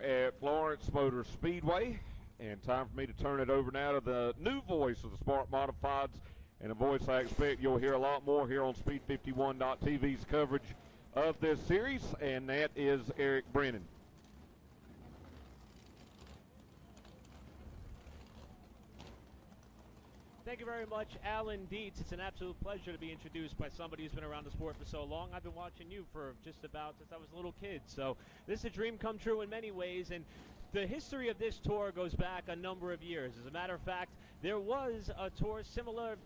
at Florence Motor Speedway. And time for me to turn it over now to the new voice of the Smart Modifieds, and a voice I expect you'll hear a lot more here on Speed51.tv's coverage of this series, and that is Eric Brennan. Thank you very much, Alan Dietz. It's an absolute pleasure to be introduced by somebody who's been around the sport for so long. I've been watching you for just about since I was a little kid. So this is a dream come true in many ways, and the history of this tour goes back a number of years. As a matter of fact, there was a tour similar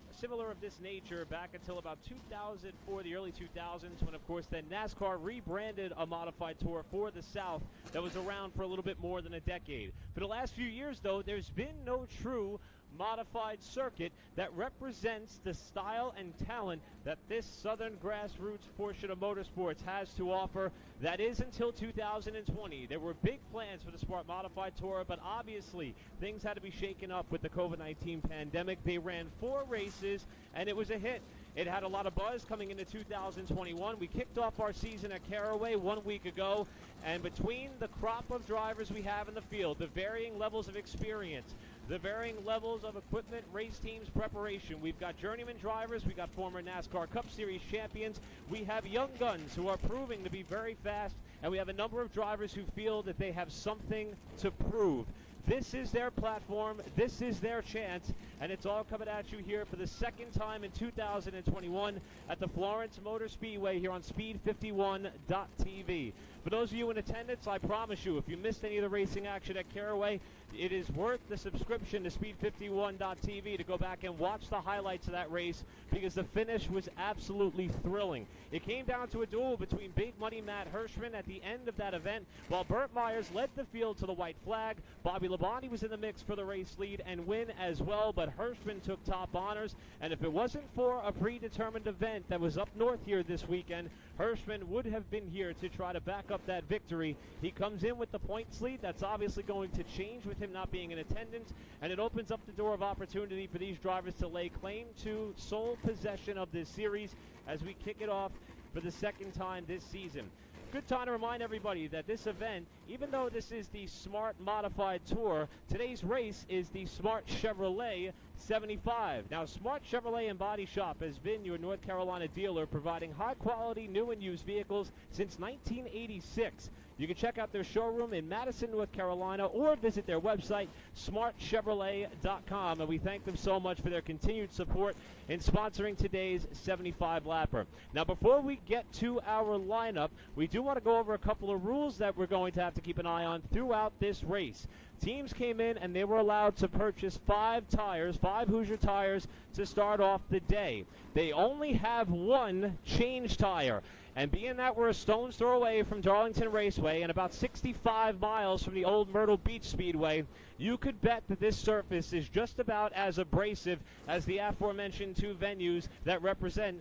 of this nature back until about 2004, the early 2000s, when, of course, then NASCAR rebranded a modified tour for the South that was around for a little bit more than a decade. For the last few years, though, there's been no true modified circuit that represents the style and talent that this southern grassroots portion of motorsports has to offer. That is until 2020. There were big plans for the Smart Modified Tour, but obviously things had to be shaken up with the COVID-19 pandemic. They ran 4 races, and it was a hit. It had a lot of buzz coming into 2021. We kicked off our season at Caraway 1 week ago, and between the crop of drivers we have in the field, the varying levels of experience, the varying levels of equipment, race teams, preparation. We've got journeyman drivers. We've got former NASCAR Cup Series champions. We have young guns who are proving to be very fast, and we have a number of drivers who feel that they have something to prove. This is their platform. This is their chance, and it's all coming at you here for the second time in 2021 at the Florence Motor Speedway here on Speed51.tv. For those of you in attendance, I promise you, if you missed any of the racing action at Caraway, it is worth the subscription to Speed51.tv to go back and watch the highlights of that race, because the finish was absolutely thrilling. It came down to a duel between Big Money Matt Hirschman at the end of that event, while Burt Myers led the field to the white flag. Bobby Labonte was in the mix for the race lead and win as well, but Hirschman took top honors, and if it wasn't for a predetermined event that was up north here this weekend, Hirschman would have been here to try to back up that victory. He comes in with the points lead. That's obviously going to change with him not being in attendance, and it opens up the door of opportunity for these drivers to lay claim to sole possession of this series as we kick it off for the second time this season. Good time to remind everybody that this event, even though this is the Smart Modified Tour, today's race is the Smart Chevrolet 75. Now, Smart Chevrolet and Body Shop has been your North Carolina dealer, providing high-quality new and used vehicles since 1986. You can check out their showroom in Madison, North Carolina, or visit their website, smartchevrolet.com. And we thank them so much for their continued support in sponsoring today's 75-lapper. Now, before we get to our lineup, we do want to go over a couple of rules that we're going to have to keep an eye on throughout this race. Teams came in and they were allowed to purchase 5 Hoosier tires, to start off the day. They only have 1 change tire. And being that we're a stone's throw away from Darlington Raceway and about 65 miles from the old Myrtle Beach Speedway, you could bet that this surface is just about as abrasive as the aforementioned 2 venues that represent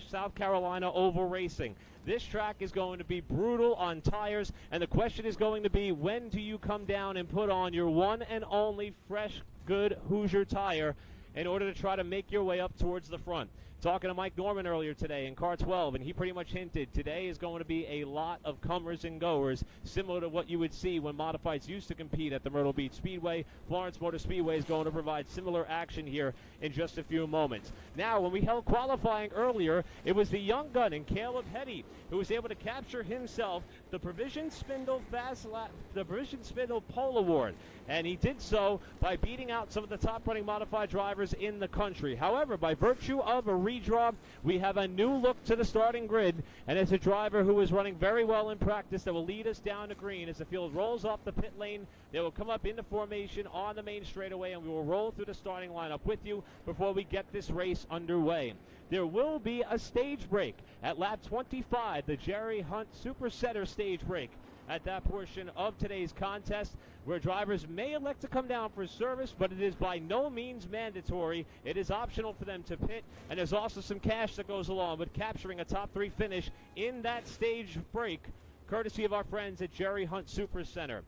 South Carolina oval racing. This track is going to be brutal on tires, and the question is going to be, when do you come down and put on your one and only fresh, good Hoosier tire in order to try to make your way up towards the front? Talking to Mike Norman earlier today in car 12, and he pretty much hinted today is going to be a lot of comers and goers, similar to what you would see when modifieds used to compete at the Myrtle Beach Speedway. Florence Motor Speedway is going to provide similar action here in just a few moments. Now, when we held qualifying earlier, it was the young gun in Caleb Hetty who was able to capture himself the Provision Spindle Pole Award, and he did so by beating out some of the top-running modified drivers in the country. However, by virtue of a redraw, we have a new look to the starting grid, and it's a driver who is running very well in practice that will lead us down to green. As the field rolls off the pit lane, they will come up into formation on the main straightaway, and we will roll through the starting lineup with you before we get this race underway. There will be a stage break at lap 25, the Jerry Hunt Super Setter stage break at that portion of today's contest, where drivers may elect to come down for service, but it is by no means mandatory. It is optional for them to pit, and there's also some cash that goes along with capturing a top 3 finish in that stage break, courtesy of our friends at Jerry Hunt Super Center.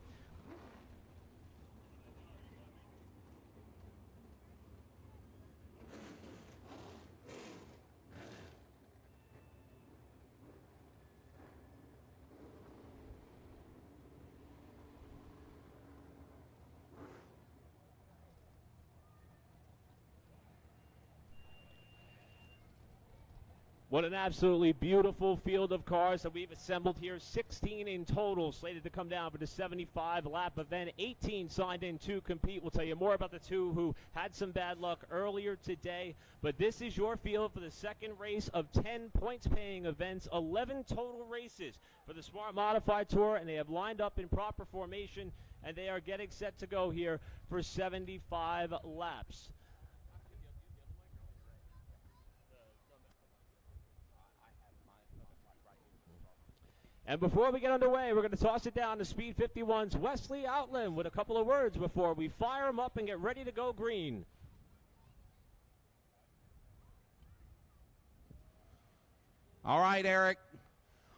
What an absolutely beautiful field of cars that we've assembled here. 16 in total, slated to come down for the 75-lap event. 18 signed in to compete. We'll tell you more about the two who had some bad luck earlier today. But this is your field for the second race of 10 points-paying events. 11 total races for the Smart Modified Tour, and they have lined up in proper formation, and they are getting set to go here for 75 laps. And before we get underway, we're going to toss it down to Speed 51's Wesley Outland with a couple of words before we fire them up and get ready to go green. All right, Eric.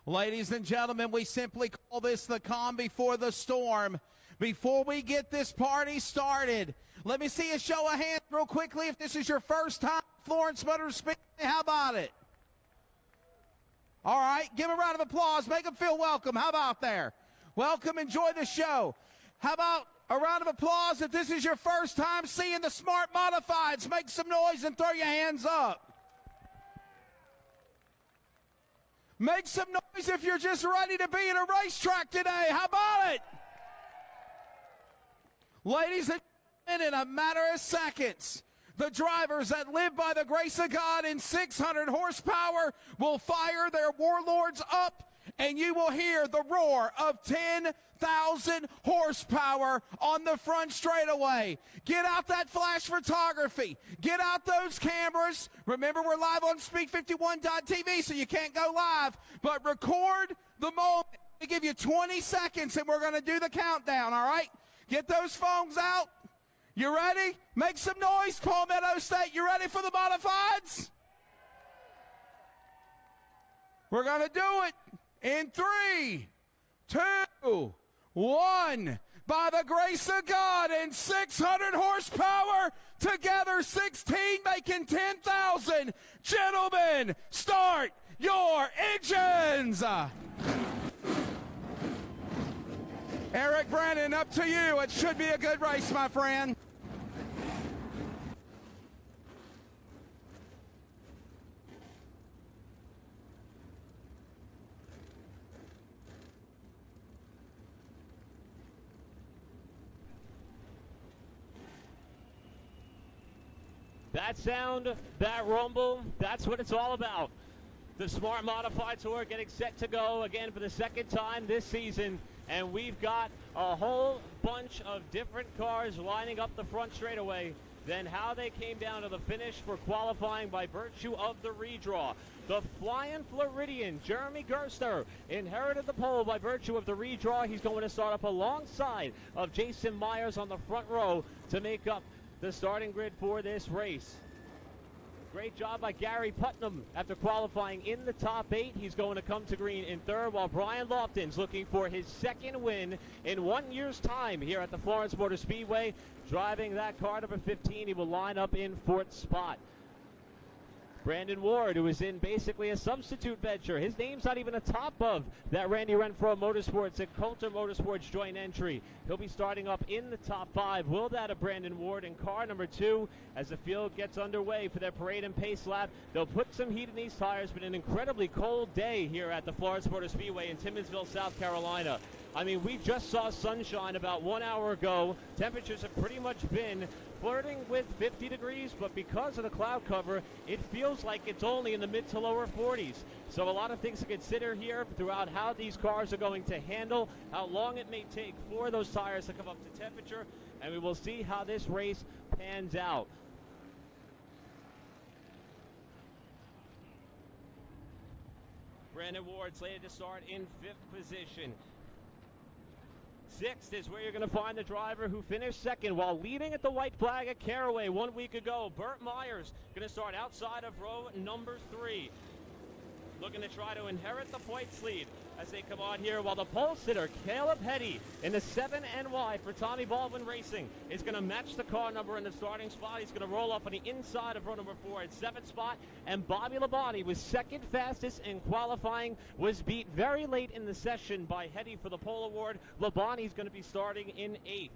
Ladies and gentlemen, we simply call this the calm before the storm. Before we get this party started, let me see a show of hands real quickly if this is your first time Florence Motor Speedway. How about it? All right, give a round of applause. Make them feel welcome. How about there? Welcome, enjoy the show. How about a round of applause if this is your first time seeing the Smart Modifieds? Make some noise and throw your hands up. Make some noise if you're just ready to be in a racetrack today. How about it? Ladies and gentlemen, in a matter of seconds, the drivers that live by the grace of God in 600 horsepower will fire their warlords up, and you will hear the roar of 10,000 horsepower on the front straightaway. Get out that flash photography. Get out those cameras. Remember, we're live on speed51.tv, so you can't go live, but record the moment. We give you 20 seconds, and we're going to do the countdown, all right? Get those phones out. You ready? Make some noise, Palmetto State. You ready for the Modifieds? We're going to do it in 3, 2, 1. By the grace of God and 600 horsepower, together 16 making 10,000. Gentlemen, start your engines. Eric Brandon, up to you. It should be a good race, my friend. That sound, that rumble, that's what it's all about. The Smart Modified Tour getting set to go again for the second time this season. And we've got a whole bunch of different cars lining up the front straightaway. Then how they came down to the finish for qualifying by virtue of the redraw. The Flying Floridian, Jeremy Gerster, inherited the pole by virtue of the redraw. He's going to start up alongside of Jason Myers on the front row to make up the starting grid for this race. Great job by Gary Putnam after qualifying in the top 8. He's going to come to green in third, while Brian Lofton's looking for his second win in 1 year's time here at the Florence Motor Speedway. Driving that car, number 15, he will line up in fourth spot. Brandon Ward, who is in basically a substitute venture. His name's not even atop of that Randy Renfro Motorsports and Coulter Motorsports joint entry. He'll be starting up in the top 5. Will that of Brandon Ward in car number 2 as the field gets underway for their parade and pace lap. They'll put some heat in these tires, but an incredibly cold day here at the Florence Motor Speedway in Timmonsville, South Carolina. I mean, we just saw sunshine about 1 hour ago. Temperatures have pretty much been flirting with 50 degrees, but because of the cloud cover, it feels like it's only in the mid to lower 40s. So a lot of things to consider here throughout how these cars are going to handle, how long it may take for those tires to come up to temperature, and we will see how this race pans out. Brandon Ward slated to start in 5th position. 6th is where you're going to find the driver who finished second while leading at the white flag at Caraway 1 week ago. Burt Myers going to start outside of row number 3. Looking to try to inherit the points lead as they come on here, while the pole sitter, Caleb Hetty, in the 7NY for Tommy Baldwin Racing, is going to match the car number in the starting spot. He's going to roll up on the inside of row number 4 at 7th spot, and Bobby Labonte was second fastest in qualifying, was beat very late in the session by Hetty for the pole award. Labonte's going to be starting in 8th.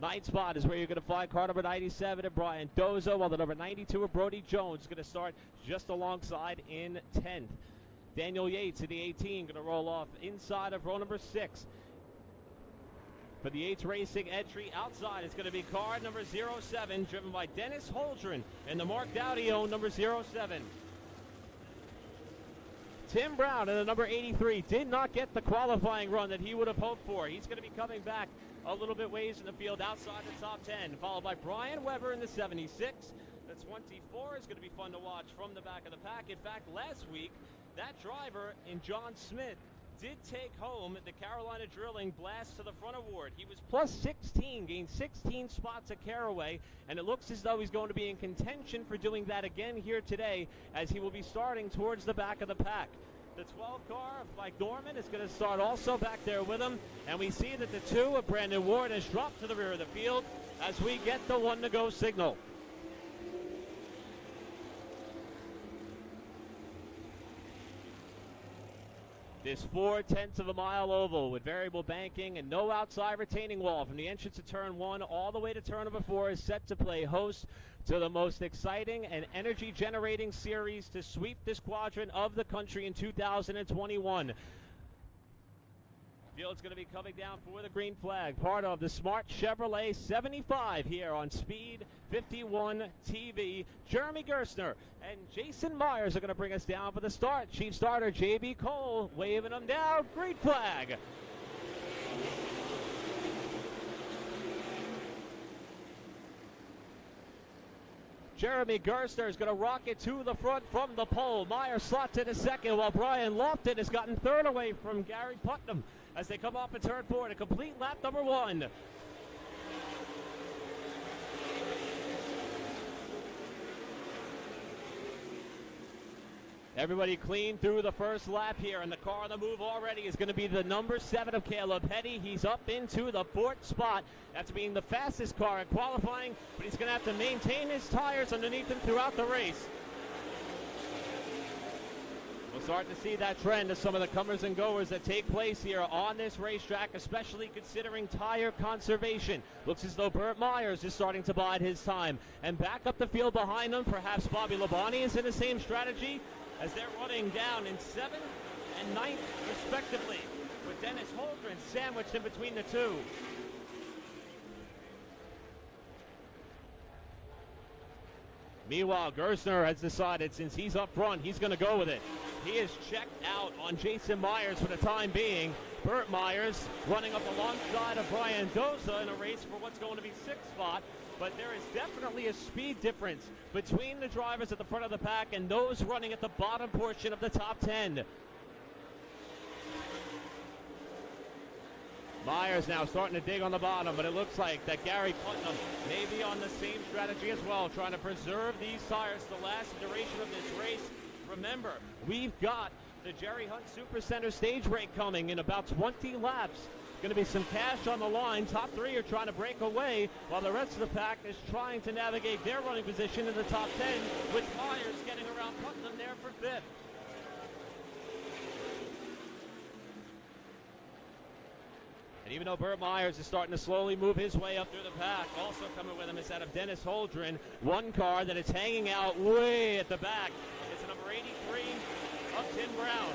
Ninth spot is where you're going to find car number 97 of Brian Dozo, while the number 92 of Brody Jones is going to start just alongside in 10th. Daniel Yates in the 18 going to roll off inside of row number 6. For the Yates Racing entry outside, it's going to be car number 07, driven by Dennis Holdren and the Mark Dowdy-owned number 07. Tim Brown in the number 83 did not get the qualifying run that he would have hoped for. He's going to be coming back a little bit ways in the field outside the top 10, followed by Brian Weber in the 76. The 24 is going to be fun to watch from the back of the pack. In fact, last week, that driver in John Smith did take home the Carolina Drilling Blast to the Front award. He was plus 16, gained 16 spots at Caraway, and it looks as though he's going to be in contention for doing that again here today, as he will be starting towards the back of the pack. The 12 car of Mike Norman is going to start also back there with him, and we see that the 2 of Brandon Ward has dropped to the rear of the field as we get the 1 to go signal. This 4/10 of a mile oval with variable banking and no outside retaining wall from the entrance to turn 1 all the way to turn number 4 is set to play host to the most exciting and energy generating series to sweep this quadrant of the country in 2021. Field's going to be coming down for the green flag, part of the Smart Chevrolet 75 here on Speed 51 TV. Jeremy Gerstner and Jason Myers are going to bring us down for the start. Chief starter J.B. Cole waving them down. Green flag. Jeremy Gerstner is going to rock it to the front from the pole. Myers slots in a second, while Brian Lofton has gotten third away from Gary Putnam as they come off at turn 4 to complete lap number 1. Everybody clean through the first lap here, and the car on the move already is going to be the number 7 of Caleb Petty. He's up into the 4th spot after being the fastest car at qualifying, but he's going to have to maintain his tires underneath him throughout the race. We'll start to see that trend of some of the comers and goers that take place here on this racetrack, especially considering tire conservation. Looks as though Burt Myers is starting to bide his time. And back up the field behind them, perhaps Bobby Labonte is in the same strategy, as they're running down in 7th and 9th respectively, with Dennis Holdren sandwiched in between the 2. Meanwhile, Gerstner has decided, since he's up front, he's going to go with it. He is checked out on Jason Myers for the time being. Burt Myers running up alongside of Brian Doza in a race for what's going to be 6th spot. But there is definitely a speed difference between the drivers at the front of the pack and those running at the bottom portion of the top 10. Myers now starting to dig on the bottom, but it looks like that Gary Putnam may be on the same strategy as well, trying to preserve these tires to last the duration of this race. Remember, we've got the Jerry Hunt Supercenter stage break coming in about 20 laps. Going to be some cash on the line. Top 3 are trying to break away, while the rest of the pack is trying to navigate their running position in the top 10, with Myers getting around Putnam there for 5th. And even though Burt Myers is starting to slowly move his way up through the pack, also coming with him is that of Dennis Holdren. One car that is hanging out way at the back is the number 83 of Tim Brown.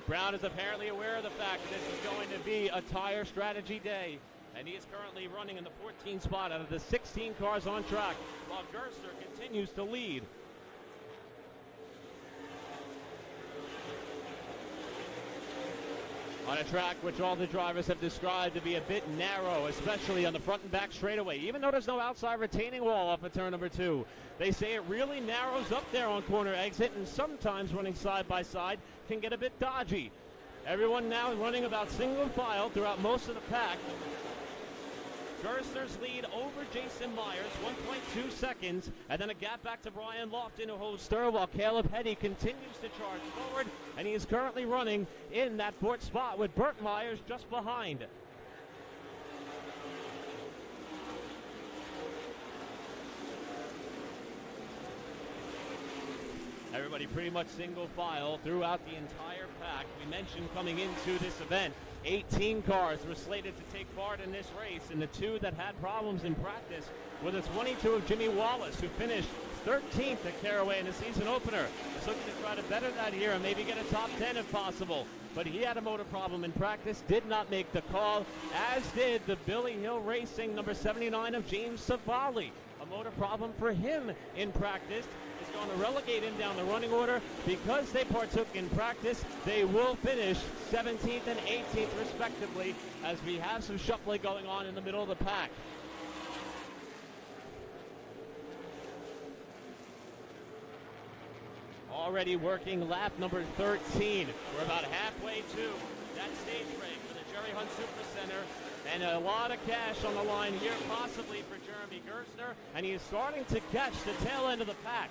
Brown is apparently aware of the fact that this is going to be a tire strategy day, and he is currently running in the 14th spot out of the 16 cars on track, while Gerstner continues to lead. On a track which all the drivers have described to be a bit narrow, especially on the front and back straightaway. Even though there's no outside retaining wall off of turn number 2, they say it really narrows up there on corner exit, and sometimes running side by side can get a bit dodgy. Everyone now running about single file throughout most of the pack. Gerstner's lead over Jason Myers, 1.2 seconds, and then a gap back to Brian Lofton, who holds third, while Caleb Petty continues to charge forward, and he is currently running in that 4th spot with Burt Myers just behind. Everybody pretty much single file throughout the entire pack. We mentioned coming into this event, 18 cars were slated to take part in this race, and the 2 that had problems in practice were the 22 of Jimmy Wallace, who finished 13th at Caraway in the season opener. He's looking to try to better that here and maybe get a top 10 if possible. But he had a motor problem in practice, did not make the call, as did the Billy Hill Racing number 79 of James Savali. A motor problem for him in practice is going to relegate him down the running order. Because they partook in practice, they will finish 17th and 18th respectively, as we have some shuffling going on in the middle of the pack. Already working lap number 13. We're about halfway to that stage break for the Jerry Hunt Super Center. And a lot of cash on the line here, possibly for Jeremy Gerstner. And he is starting to catch the tail end of the pack.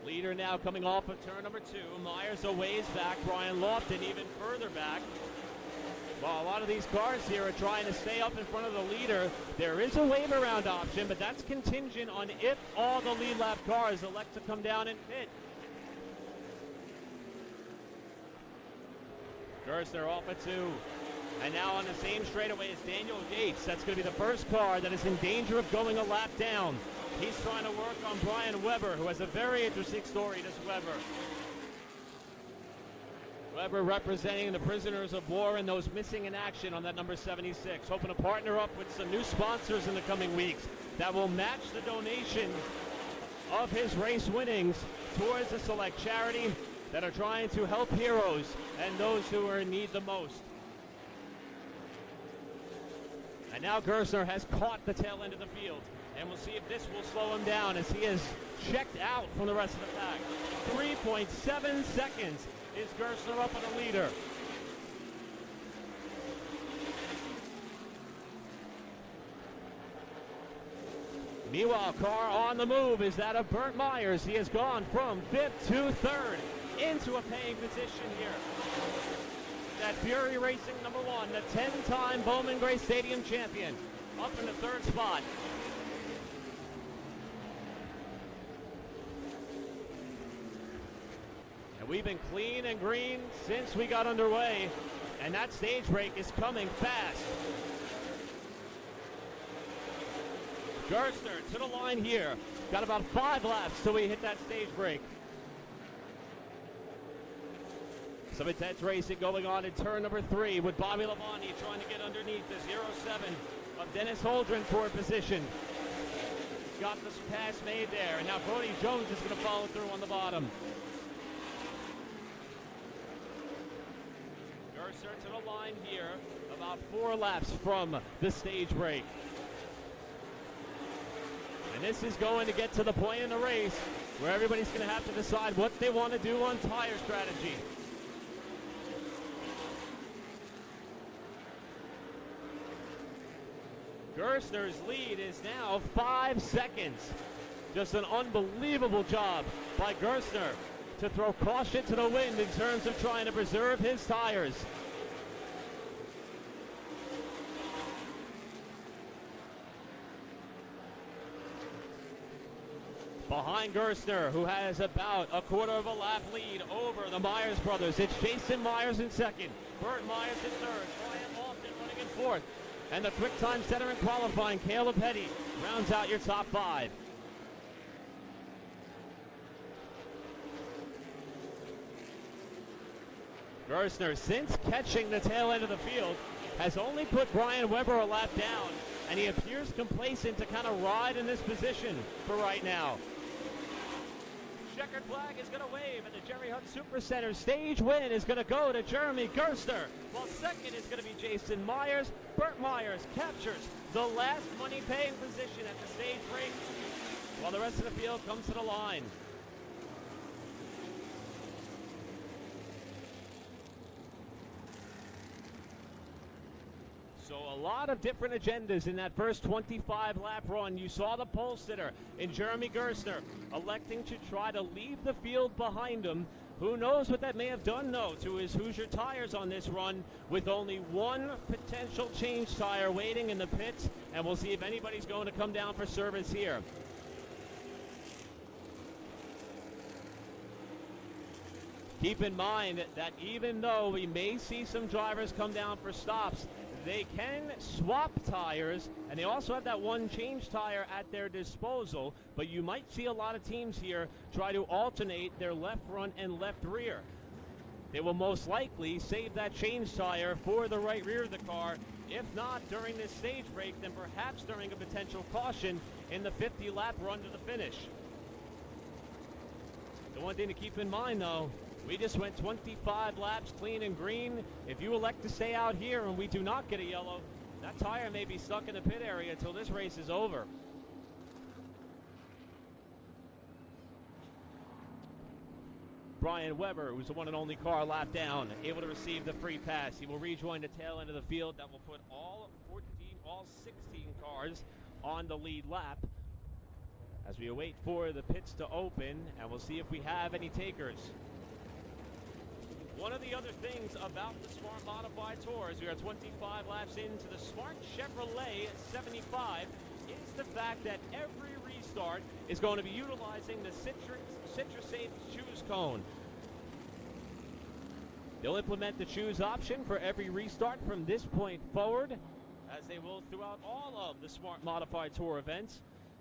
Leader now coming off of turn number 2. Myers a ways back. Brian Lofton even further back. Well, a lot of these cars here are trying to stay up in front of the leader. There is a wave around option, but that's contingent on if all the lead lap cars elect to come down and pit. Gerstner off at 2. And now on the same straightaway as Daniel Yates. That's going to be the first car that is in danger of going a lap down. He's trying to work on Brian Weber, who has a very interesting story, this Weber. Weber representing the prisoners of war and those missing in action on that number 76. Hoping to partner up with some new sponsors in the coming weeks that will match the donation of his race winnings towards a select charity that are trying to help heroes and those who are in need the most. And now Gerstner has caught the tail end of the field. And we'll see if this will slow him down as he is checked out from the rest of the pack. 3.7 seconds is Gerstner up on the leader. Meanwhile, car on the move is that of Burt Myers. He has gone from 5th to 3rd into a paying position here. That Fury Racing number 1, the 10-time Bowman Gray Stadium champion, up in the 3rd spot. And we've been clean and green since we got underway, and that stage break is coming fast. Gerstner to the line here. Got about 5 laps till we hit that stage break. Some intense racing going on in turn number 3 with Bobby Labonte trying to get underneath the 07 of Dennis Holdren for position. Got this pass made there, and now Brody Jones is going to follow through on the bottom. Gerstner to the line here, about 4 laps from the stage break. And this is going to get to the point in the race where everybody's going to have to decide what they want to do on tire strategy. Gerstner's lead is now 5 seconds. Just an unbelievable job by Gerstner to throw caution to the wind in terms of trying to preserve his tires. Behind Gerstner, who has about a quarter of a lap lead over the Myers brothers. It's Jason Myers in 2nd, Burt Myers in 3rd, Brian Lofton running in 4th. And the quick time setter in qualifying, Caleb Petty, rounds out your top 5. Gerstner, since catching the tail end of the field, has only put Brian Weber a lap down, and he appears complacent to kind of ride in this position for right now. Checkered flag is going to wave, and the Jerry Hunt Super Center stage win is going to go to Jeremy Gerstner, while 2nd is going to be Jason Myers. Burt Myers captures the last money-paying position at the stage break, while the rest of the field comes to the line. So a lot of different agendas in that first 25-lap run. You saw the pole sitter in Jeremy Gerstner electing to try to leave the field behind him. Who knows what that may have done, though, to his Hoosier tires on this run, with only 1 potential change tire waiting in the pits, and we'll see if anybody's going to come down for service here. Keep in mind that even though we may see some drivers come down for stops, they can swap tires, and they also have that one change tire at their disposal, but you might see a lot of teams here try to alternate their left front and left rear. They will most likely save that change tire for the right rear of the car. If not during this stage break, then perhaps during a potential caution in the 50-lap run to the finish. The one thing to keep in mind, though, we just went 25 laps clean and green. If you elect to stay out here and we do not get a yellow, that tire may be stuck in the pit area until this race is over. Brian Weber, who's the one and only car lap down, able to receive the free pass. He will rejoin the tail end of the field. That will put all 16 cars on the lead lap as we await for the pits to open, and we'll see if we have any takers. One of the other things about the Smart Modified Tour, as we are 25 laps into the Smart Chevrolet 75, is the fact that every restart is going to be utilizing the CitraSafe Choose Cone. They'll implement the Choose option for every restart from this point forward, as they will throughout all of the Smart Modified Tour events.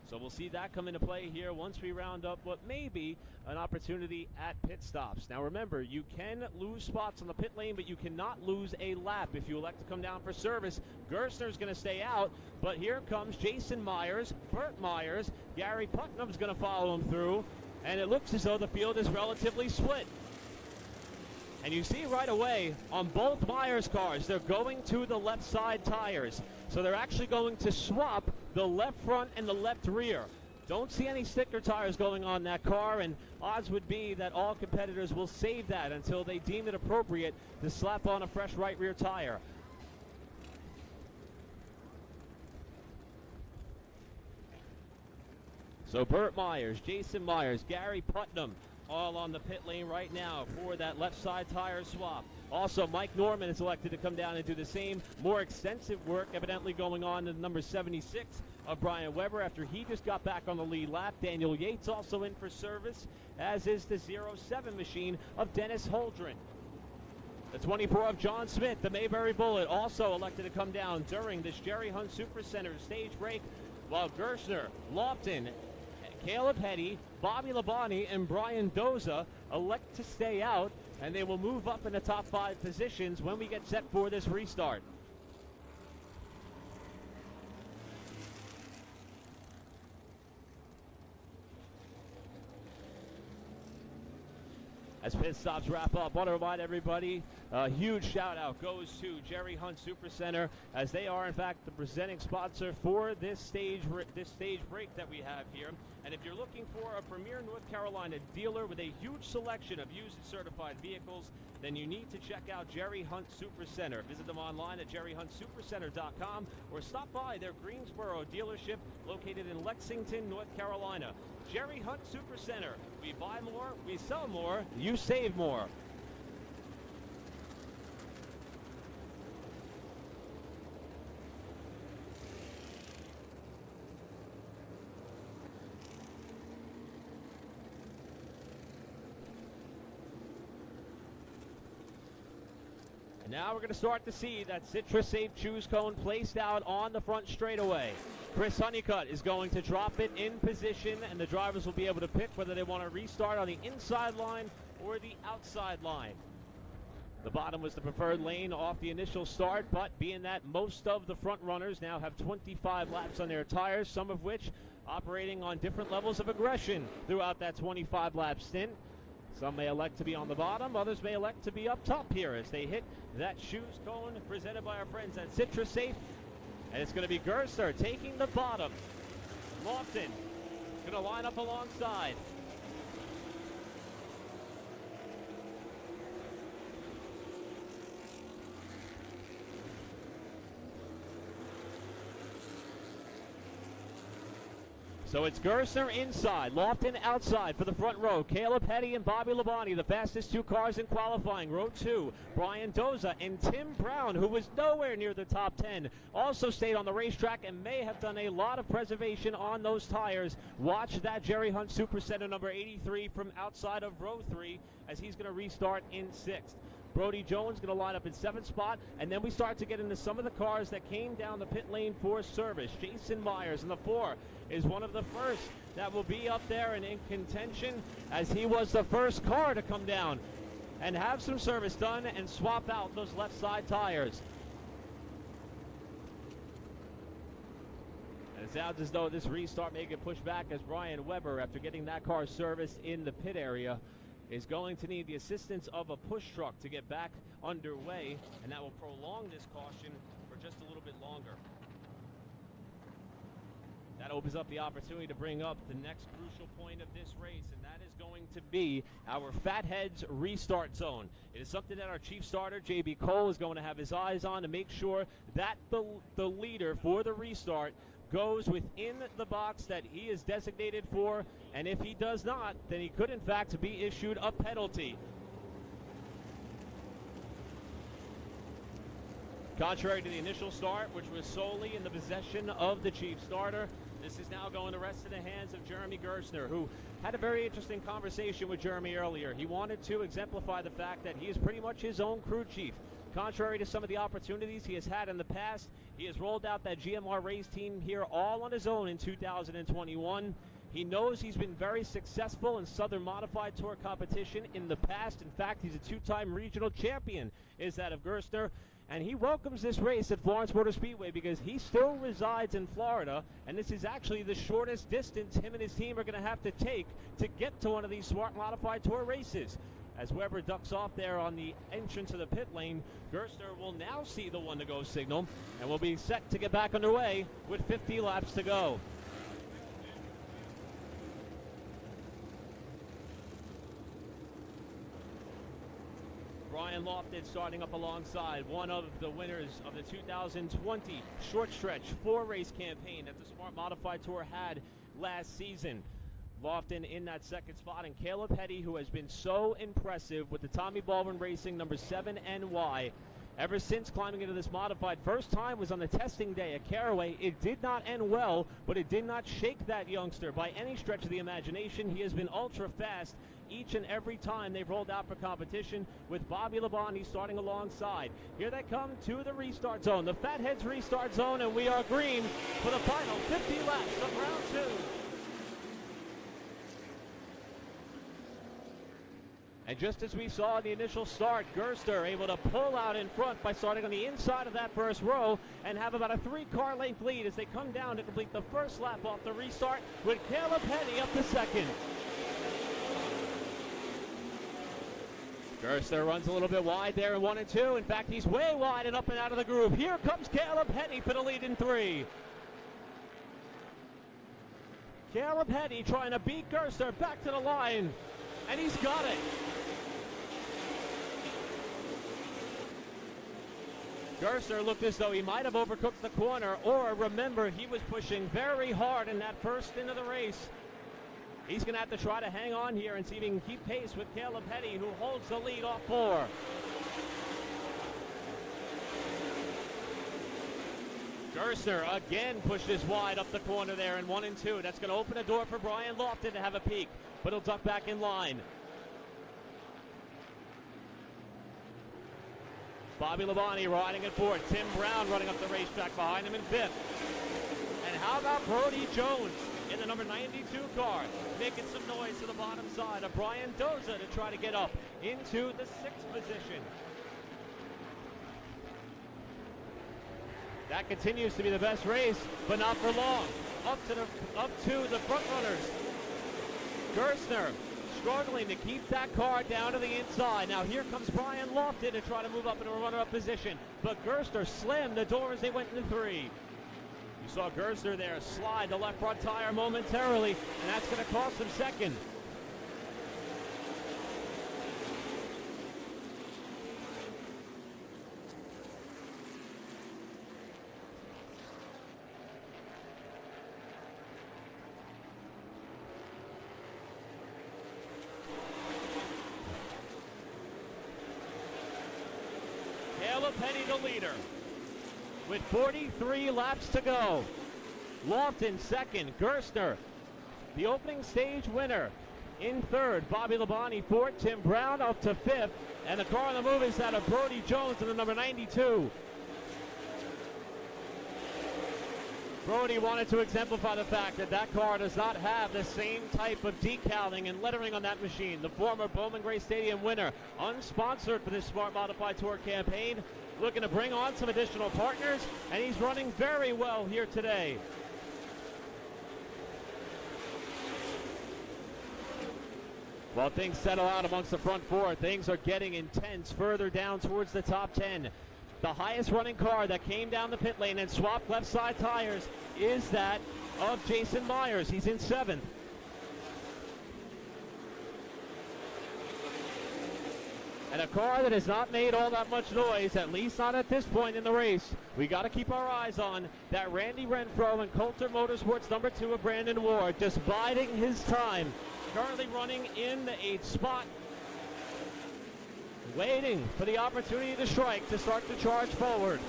So we'll see that come into play here once we round up what may be an opportunity at pit stops. Now remember, you can lose spots on the pit lane, but you cannot lose a lap if you elect to come down for service. Gerstner's going to stay out, but here comes Jason Myers, Burt Myers, Gary Putnam's going to follow him through, and it looks as though the field is relatively split. And you see right away on both Myers cars, they're going to the left side tires. So they're actually going to swap the left front and the left rear. Don't see any sticker tires going on that car, and odds would be that all competitors will save that until they deem it appropriate to slap on a fresh right rear tire. So Burt Myers, Jason Myers, Gary Putnam, all on the pit lane right now for that left side tire swap. Also, Mike Norman is elected to come down and do the same. More extensive work evidently going on in number 76 of Brian Weber after he just got back on the lead lap. Daniel Yates also in for service, as is the 07 machine of Dennis Holdren. The 24 of John Smith, the Mayberry Bullet, also elected to come down during this Jerry Hunt Super Center stage break, while Gerstner, Lofton, Caleb Hetty, Bobby Labonte, and Brian Doza elect to stay out, and they will move up in the top 5 positions when we get set for this restart. As pit stops wrap up, I want to remind everybody, a huge shout out goes to Jerry Hunt Super Center, as they are in fact the presenting sponsor for this stage break that we have here. And if you're looking for a premier North Carolina dealer with a huge selection of used and certified vehicles, then you need to check out Jerry Hunt Super Center. Visit them online at jerryhuntsupercenter.com or stop by their Greensboro dealership located in Lexington, North Carolina. Jerry Hunt Super Center. We buy more, we sell more, you save more. Now we're going to start to see that CitraSafe Choose Cone placed out on the front straightaway. Chris Honeycutt is going to drop it in position, and the drivers will be able to pick whether they want to restart on the inside line or the outside line. The bottom was the preferred lane off the initial start, but being that most of the front runners now have 25 laps on their tires, some of which operating on different levels of aggression throughout that 25-lap stint. Some may elect to be on the bottom, others may elect to be up top here as they hit that Choose Cone presented by our friends at CitraSafe. And it's going to be Gerster taking the bottom. Lofton going to line up alongside. So it's Gerstner inside, Lofton outside for the front row. Caleb Petty and Bobby Labonte, the fastest two cars in qualifying. Row 2, Brian Doza and Tim Brown, who was nowhere near the top 10, also stayed on the racetrack and may have done a lot of preservation on those tires. Watch that Jerry Hunt Super Center number 83 from outside of row 3 as he's going to restart in 6th. Brody Jones going to line up in 7th spot, and then we start to get into some of the cars that came down the pit lane for service. Jason Myers in the 4 is one of the first that will be up there and in contention, as he was the first car to come down and have some service done and swap out those left side tires. And it sounds as though this restart may get pushed back, as Brian Weber, after getting that car serviced in the pit area, is going to need the assistance of a push truck to get back underway, and that will prolong this caution for just a little bit longer. That opens up the opportunity to bring up the next crucial point of this race, and that is going to be our Fatheads restart zone. It is something that our chief starter, J.B. Cole, is going to have his eyes on to make sure that the leader for the restart goes within the box that he is designated for, and if he does not, then he could in fact be issued a penalty. Contrary to the initial start, which was solely in the possession of the chief starter, this is now going the rest of the hands of Jeremy Gerstner, who had a very interesting conversation with Jeremy earlier. He wanted to exemplify the fact that he is pretty much his own crew chief. Contrary to some of the opportunities he has had in the past, he has rolled out that GMR race team here all on his own in 2021. He knows he's been very successful in Southern Modified Tour competition in the past. In fact, he's a two-time regional champion, is that of Gerstner. And he welcomes this race at Florence Motor Speedway because he still resides in Florida, and this is actually the shortest distance him and his team are going to have to take to get to one of these Smart Modified Tour races. As Weber ducks off there on the entrance of the pit lane, Gerstner will now see the one-to-go signal and will be set to get back underway with 50 laps to go. Brian Lofton starting up alongside one of the winners of the 2020 short stretch 4-race campaign that the Smart Modified Tour had last season. Lofton in that second spot, and Caleb Petty, who has been so impressive with the Tommy Baldwin Racing number 7 NY ever since climbing into this modified. First time was on the testing day at Caraway. It did not end well, but it did not shake that youngster by any stretch of the imagination. He has been ultra fast each and every time they've rolled out for competition, with Bobby Labonte starting alongside. Here they come to the restart zone, the Fatheads restart zone, and we are green for the final 50 laps of round 2. And just as we saw in the initial start, Gerstner able to pull out in front by starting on the inside of that first row and have about a 3-car length lead as they come down to complete the first lap off the restart, with Caleb Petty up to second. Gerstner runs a little bit wide there in 1 and 2. In fact, he's way wide and up and out of the groove. Here comes Caleb Petty for the lead in 3. Caleb Petty trying to beat Gerstner back to the line, and he's got it. Gerstner looked as though he might have overcooked the corner, or remember, he was pushing very hard in that first stint of the race. He's going to have to try to hang on here and see if he can keep pace with Caleb Petty, who holds the lead off 4. Gerstner again pushes wide up the corner there in 1 and 2. That's going to open a door for Brian Lofton to have a peek, but he'll duck back in line. Bobby Labonte riding it forward. Tim Brown running up the racetrack behind him in 5th. And how about Brody Jones in the number 92 car, making some noise to the bottom side of Brian Doza to try to get up into the 6th position. That continues to be the best race, but not for long. Up to the front runners. Gerstner struggling to keep that car down to the inside. Now here comes Brian Lofton to try to move up into a runner-up position, but Gerstner slammed the door as they went into 3. You saw Gerstner there slide the left front tire momentarily, and that's going to cost him second. Caleb Petty the leader with 43 laps to go. Lofton second, Gerstner, the opening stage winner, in third. Bobby Labonte fourth, Tim Brown up to fifth, and the car on the move is that of Brody Jones in the number 92. Brody wanted to exemplify the fact that that car does not have the same type of decaling and lettering on that machine. The former Bowman Gray Stadium winner, unsponsored for this Smart Modified Tour campaign, looking to bring on some additional partners, and he's running very well here today. While things settle out amongst the front four, things are getting intense further down towards the top 10. The highest running car that came down the pit lane and swapped left side tires is that of Jason Myers. He's in seventh. And a car that has not made all that much noise, at least not at this point in the race. We got to keep our eyes on that Randy Renfro and Coulter Motorsports number 2 of Brandon Ward, just biding his time. Currently running in the 8th spot, waiting for the opportunity to strike to start to charge forward.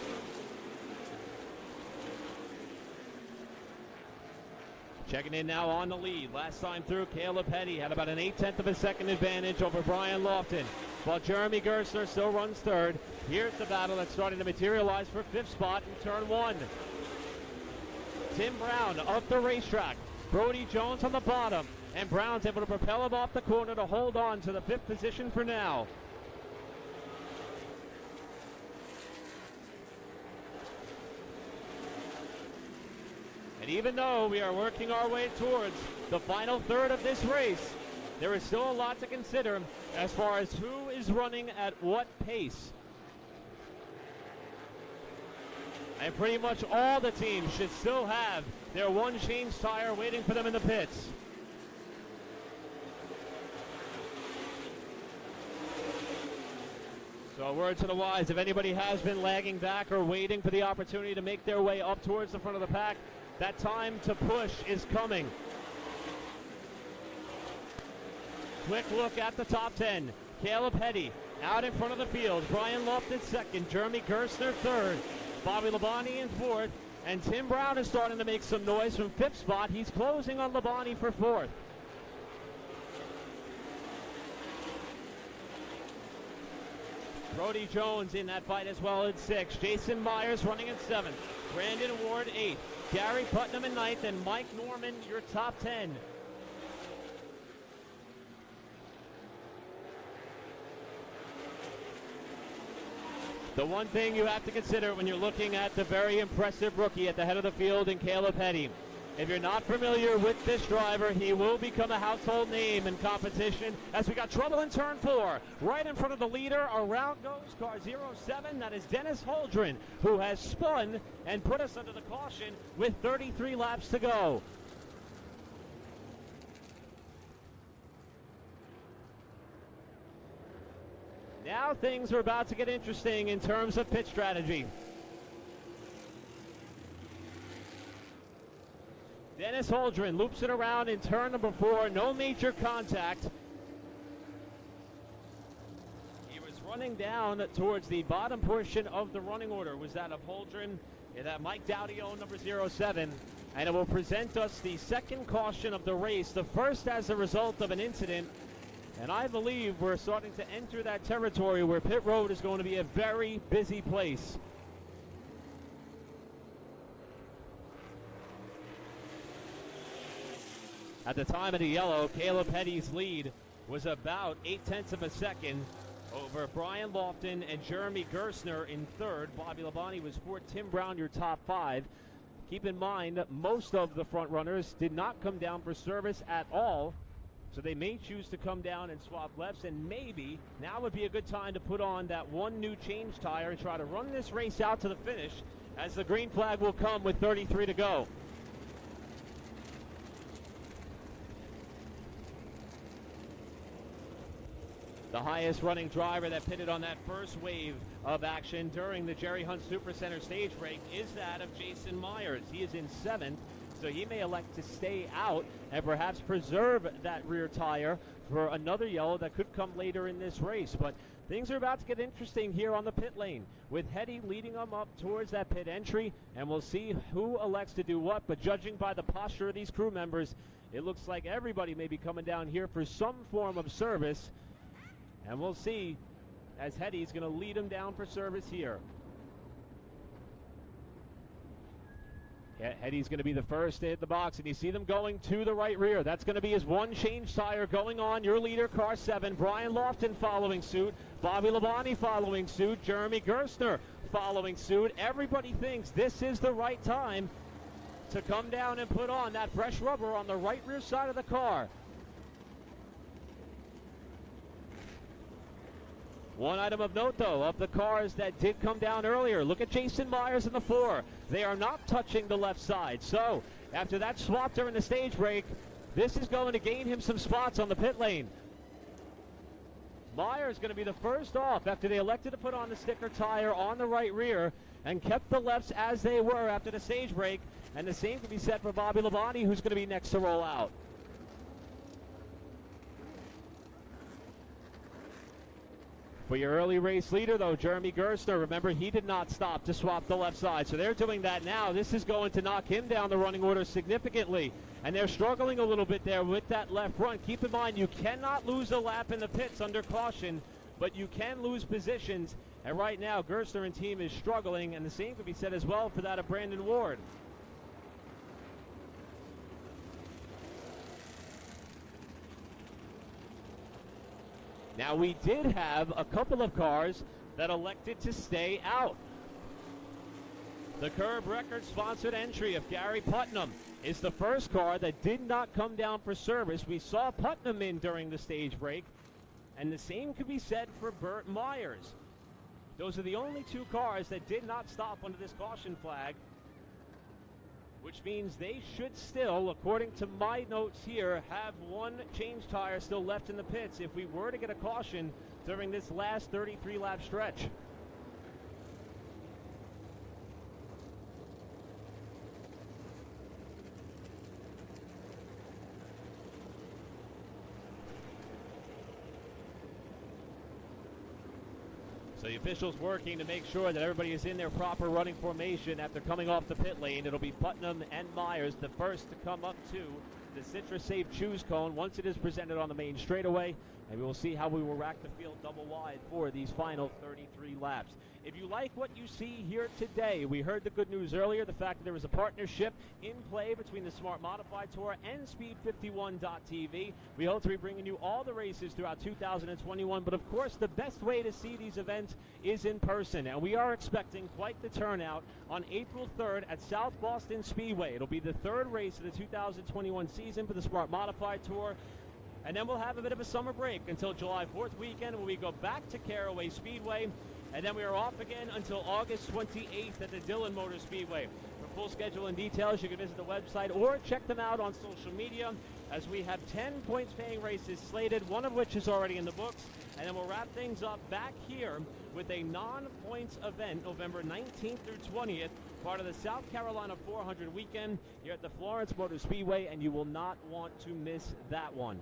Checking in now on the lead. Last time through, Caleb Petty had about an 0.8 of a second advantage over Brian Lofton, while Jeremy Gerstner still runs third. Here's the battle that's starting to materialize for 5th spot in turn 1. Tim Brown up the racetrack. Brody Jones on the bottom. And Brown's able to propel him off the corner to hold on to the 5th position for now. And even though we are working our way towards the final third of this race, there is still a lot to consider as far as who is running at what pace. And pretty much all the teams should still have their one change tire waiting for them in the pits. So a word to the wise, if anybody has been lagging back or waiting for the opportunity to make their way up towards the front of the pack, that time to push is coming. Quick look at the top 10. Caleb Petty out in front of the field. Brian Lofton second. Jeremy Gerstner third. Bobby Labonte in fourth. And Tim Brown is starting to make some noise from 5th spot. He's closing on Labonte for 4th. Brody Jones in that fight as well at 6th. Jason Myers running in 7th. Brandon Ward 8th. Gary Putnam in 9th. And Mike Norman, your top 10. The one thing you have to consider when you're looking at the very impressive rookie at the head of the field in Caleb Petty, if you're not familiar with this driver, he will become a household name in competition as we got trouble in turn 4. Right in front of the leader, around goes car 07. That is Dennis Holdren, who has spun and put us under the caution with 33 laps to go. Now things are about to get interesting in terms of pit strategy. Dennis Holdren loops it around in turn number 4. No major contact. He was running down towards the bottom portion of the running order. Was that of Holdren? Yeah, that Mike Dowdy owned number 07. And it will present us the second caution of the race. The first as a result of an incident. And I believe we're starting to enter that territory where pit road is going to be a very busy place. At the time of the yellow, Caleb Petty's lead was about 0.8 of a second over Brian Lofton and Jeremy Gerstner in third. Bobby Labonte was fourth. Tim Brown, your top 5. Keep in mind, most of the front runners did not come down for service at all, so they may choose to come down and swap lefts, and maybe now would be a good time to put on that one new change tire and try to run this race out to the finish, as the green flag will come with 33 to go. The highest running driver that pitted on that first wave of action during the Jerry Hunt Supercenter stage break is that of Jason Myers. He is in 7th. So he may elect to stay out and perhaps preserve that rear tire for another yellow that could come later in this race. But things are about to get interesting here on the pit lane, with Hetty leading them up towards that pit entry, and we'll see who elects to do what. But judging by the posture of these crew members, it looks like everybody may be coming down here for some form of service, and we'll see as Hetty's going to lead them down for service here. Hetty's going to be the first to hit the box, and you see them going to the right rear. That's going to be his one change tire going on. Your leader, car 7, Brian Lofton following suit, Bobby Labonte following suit, Jeremy Gerstner following suit. Everybody thinks this is the right time to come down and put on that fresh rubber on the right rear side of the car. One item of note, though, of the cars that did come down earlier, look at Jason Myers in the 4. They are not touching the left side. So after that swap during the stage break, this is going to gain him some spots on the pit lane. Myers is going to be the first off after they elected to put on the sticker tire on the right rear and kept the lefts as they were after the stage break. And the same can be said for Bobby Labonte, who's going to be next to roll out. For your early race leader, though, Jeremy Gerstner, remember, he did not stop to swap the left side. So they're doing that now. This is going to knock him down the running order significantly. And they're struggling a little bit there with that left front. Keep in mind, you cannot lose a lap in the pits under caution, but you can lose positions. And right now, Gerstner and team is struggling, and the same could be said as well for that of Brandon Ward. Now, we did have a couple of cars that elected to stay out. The Curb Record sponsored entry of Gary Putnam is the first car that did not come down for service. We saw Putnam in during the stage break, and the same could be said for Burt Myers. Those are the only two cars that did not stop under this caution flag, which means they should still, according to my notes here, have one change tire still left in the pits if we were to get a caution during this last 33-lap stretch. So the officials working to make sure that everybody is in their proper running formation after coming off the pit lane. It'll be Putnam and Myers, the first to come up to the Citrus Safe Choose Cone once it is presented on the main straightaway. And we will see how we will rack the field double wide for these final 33 laps. If you like what you see here today, we heard the good news earlier, the fact that there was a partnership in play between the Smart Modified Tour and Speed51.tv. We hope to be bringing you all the races throughout 2021, but of course the best way to see these events is in person, and we are expecting quite the turnout on April 3rd at South Boston Speedway. It'll be the third race of the 2021 season for the Smart Modified Tour. And then we'll have a bit of a summer break until July 4th weekend, when we go back to Caraway Speedway. And then we are off again until August 28th at the Dillon Motor Speedway. For full schedule and details, you can visit the website or check them out on social media, as we have 10 points-paying races slated, one of which is already in the books. And then we'll wrap things up back here with a non-points event, November 19th through 20th, part of the South Carolina 400 weekend here at the Florence Motor Speedway, and you will not want to miss that one.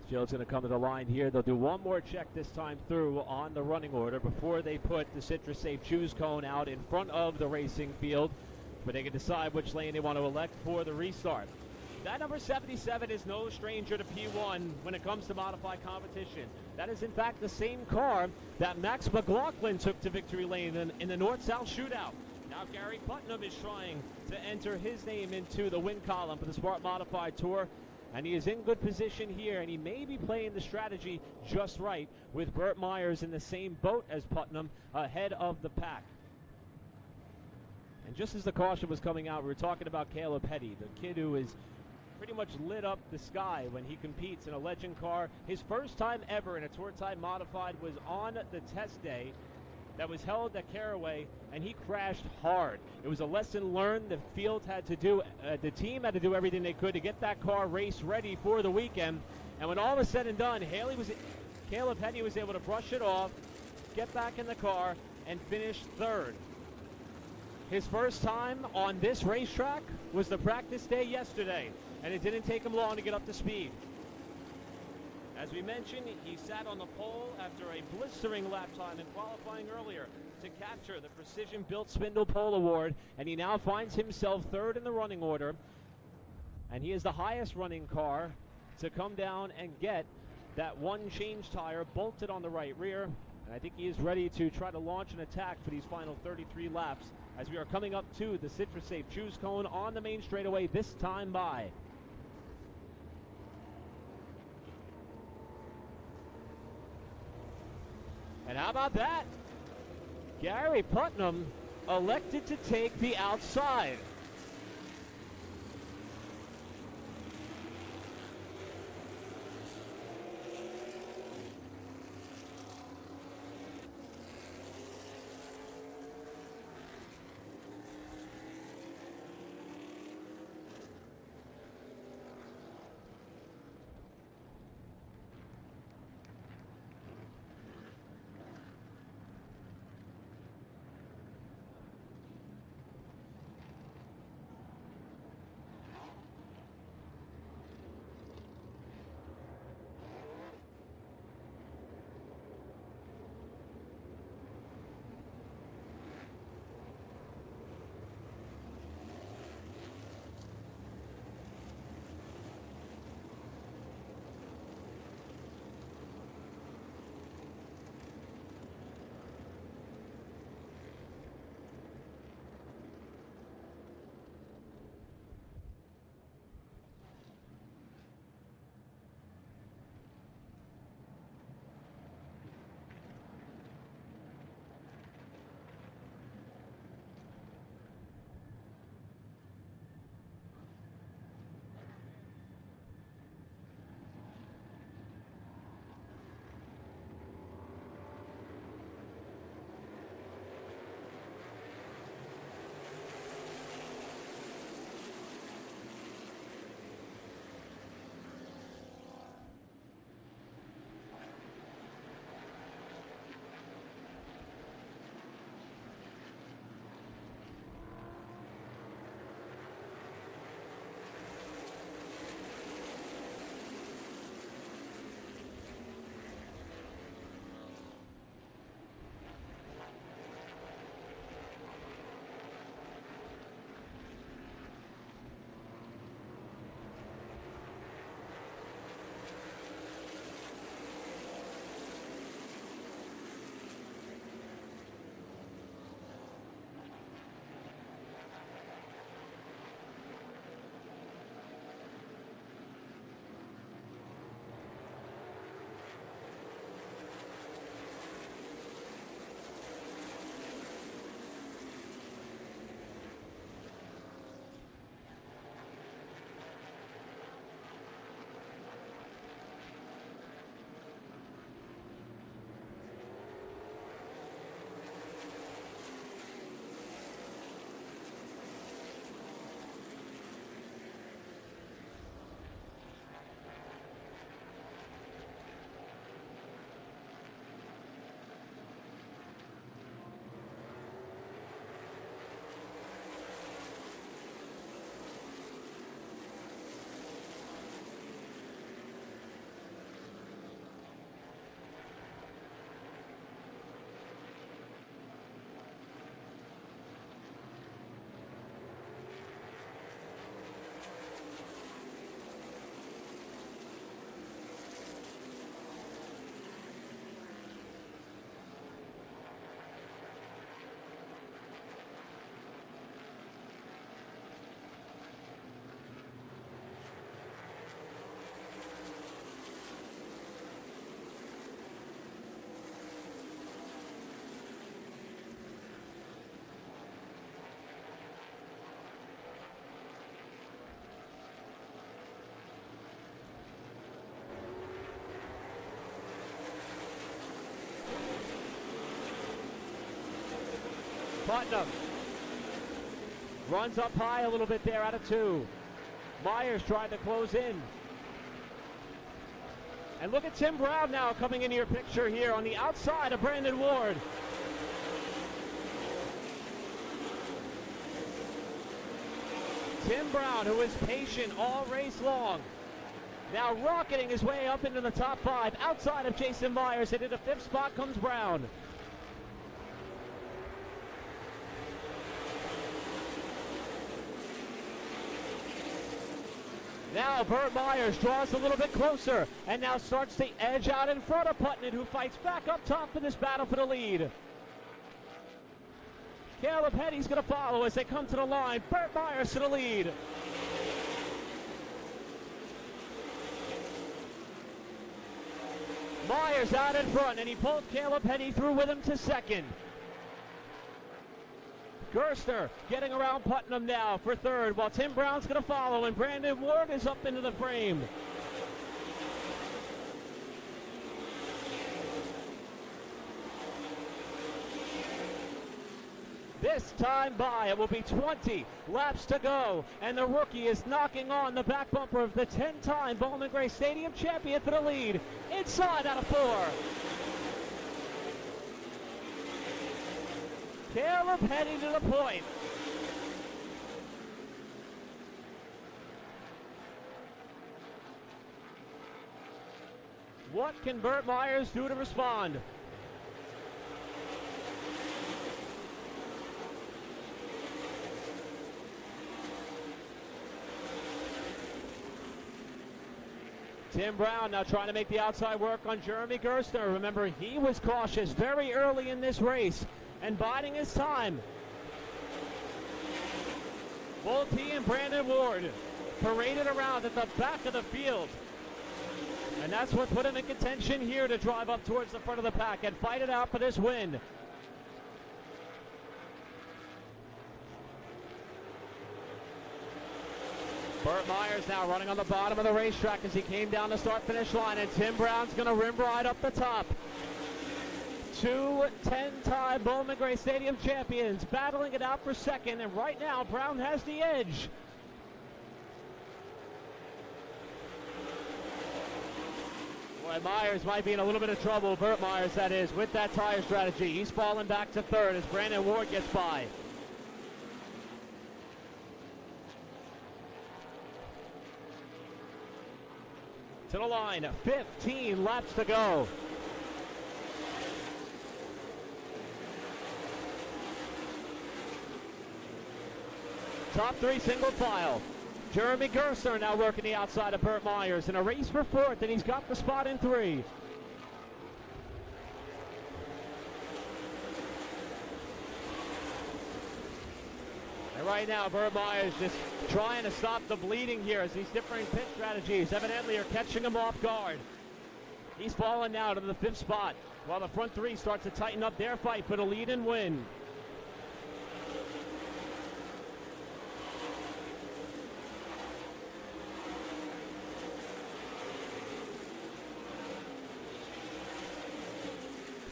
Field's going to come to the line here. They'll do one more check this time through on the running order before they put the Citrus Safe Choose Cone out in front of the racing field, but they can decide which lane they want to elect for the restart. That number 77 is no stranger to P1 when it comes to modified competition. That is, in fact, the same car that Max McLaughlin took to victory lane in the North-South shootout. Now Gary Putnam is trying to enter his name into the win column for the Smart Modified Tour. And he is in good position here, and he may be playing the strategy just right with Burt Myers in the same boat as Putnam ahead of the pack. And just as the caution was coming out, we were talking about Caleb Hetty, the kid who has pretty much lit up the sky when he competes in a legend car. His first time ever in a Tour Time Modified was on the test day that was held at Caraway, and he crashed hard. It was a lesson learned. The field had to do, the team had to do everything they could to get that car race ready for the weekend. And when all was said and done, Caleb Henny was able to brush it off, get back in the car, and finish third. His first time on this racetrack was the practice day yesterday, and it didn't take him long to get up to speed. As we mentioned, he sat on the pole after a blistering lap time in qualifying earlier to capture the Precision-Built Spindle Pole Award, and he now finds himself third in the running order, and he is the highest running car to come down and get that one change tire bolted on the right rear. And I think he is ready to try to launch an attack for these final 33 laps as we are coming up to the Citrus Safe Choose Cone on the main straightaway, this time by. And how about that? Gary Putnam elected to take the outside. Putnam runs up high a little bit there out of 2. Myers tried to close in. And look at Tim Brown now coming into your picture here on the outside of Brandon Ward. Tim Brown, who is patient all race long, now rocketing his way up into the top 5 outside of Jason Myers. And in the 5th spot comes Brown. Now Burt Myers draws a little bit closer and now starts to edge out in front of Putnam, who fights back up top in this battle for the lead. Caleb Petty's going to follow as they come to the line. Burt Myers to the lead. Myers out in front, and he pulled Caleb Petty through with him to second. Gerster getting around Putnam now for 3rd, while Tim Brown's going to follow, and Brandon Ward is up into the frame. This time by, it will be 20 laps to go, and the rookie is knocking on the back bumper of the 10-time Bowman Gray Stadium champion for the lead. Inside out of 4. Caleb heading to the point. What can Burt Myers do to respond? Tim Brown now trying to make the outside work on Jeremy Gerster. Remember, he was cautious very early in this race and biding his time. Both he and Brandon Ward paraded around at the back of the field. And that's what put him in contention here to drive up towards the front of the pack and fight it out for this win. Burt Myers now running on the bottom of the racetrack as he came down the start-finish line, and Tim Brown's going to rim ride up the top. 2 10-time Bowman Gray Stadium champions battling it out for second, and right now Brown has the edge. Boy, Myers might be in a little bit of trouble, Burt Myers that is, with that tire strategy. He's falling back to 3rd as Brandon Ward gets by. To the line, 15 laps to go. Top 3 single file. Jeremy Gerster now working the outside of Burt Myers in a race for 4th, and he's got the spot in 3. And right now, Burt Myers just trying to stop the bleeding here as these different pit strategies evidently are catching him off guard. He's fallen now to the 5th spot, while the front 3 starts to tighten up their fight for the lead and win.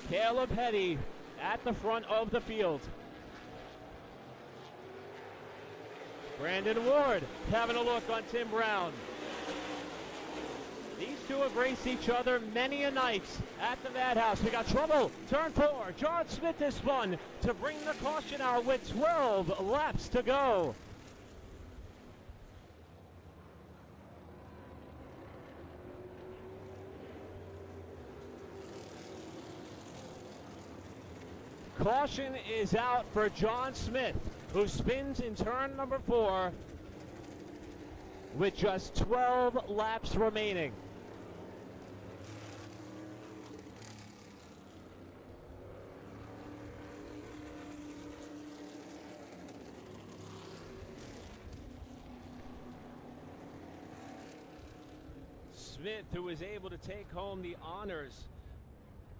Caleb Petty at the front of the field. Brandon Ward having a look on Tim Brown. These two have raced each other many a night at the Madhouse. We got trouble. Turn 4. John Smith is spun to bring the caution out with 12 laps to go. Caution is out for John Smith, who spins in turn number 4 with just 12 laps remaining. Smith, who was able to take home the honors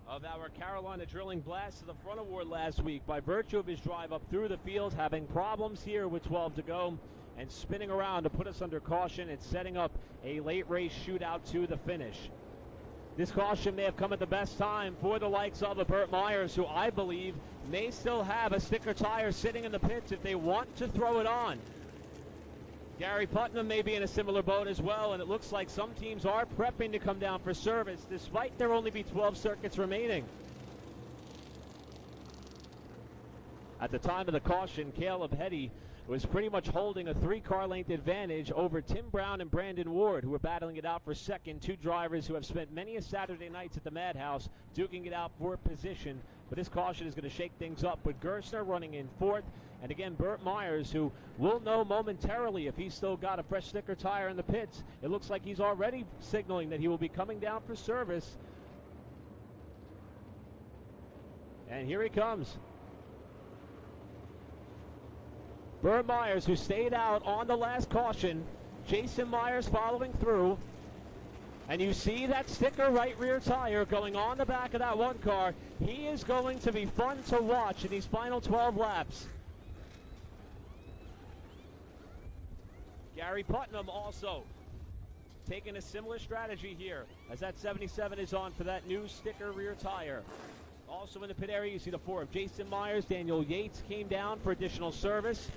of our Carolina Drilling Blast to the Front Award last week by virtue of his drive up through the field, having problems here with 12 to go and spinning around to put us under caution and setting up a late race shootout to the finish. This caution may have come at the best time for the likes of a Burt Myers, who I believe may still have a sticker tire sitting in the pits if they want to throw it on. Gary Putnam may be in a similar boat as well, and it looks like some teams are prepping to come down for service, despite there only be 12 circuits remaining. At the time of the caution, Caleb Heddy was pretty much holding a 3-car length advantage over Tim Brown and Brandon Ward, who were battling it out for second. Two drivers who have spent many a Saturday nights at the Madhouse duking it out for position. But this caution is going to shake things up with Gerstner running in fourth. And again, Burt Myers, who will know momentarily if he's still got a fresh sticker tire in the pits. It looks like he's already signaling that he will be coming down for service. And here he comes. Burt Myers, who stayed out on the last caution. Jason Myers following through. And you see that sticker right rear tire going on the back of that one car. He is going to be fun to watch in these final 12 laps. Gary Putnam also taking a similar strategy here as that 77 is on for that new sticker rear tire. Also in the pit area, you see the 4 of Jason Myers. Daniel Yates came down for additional service.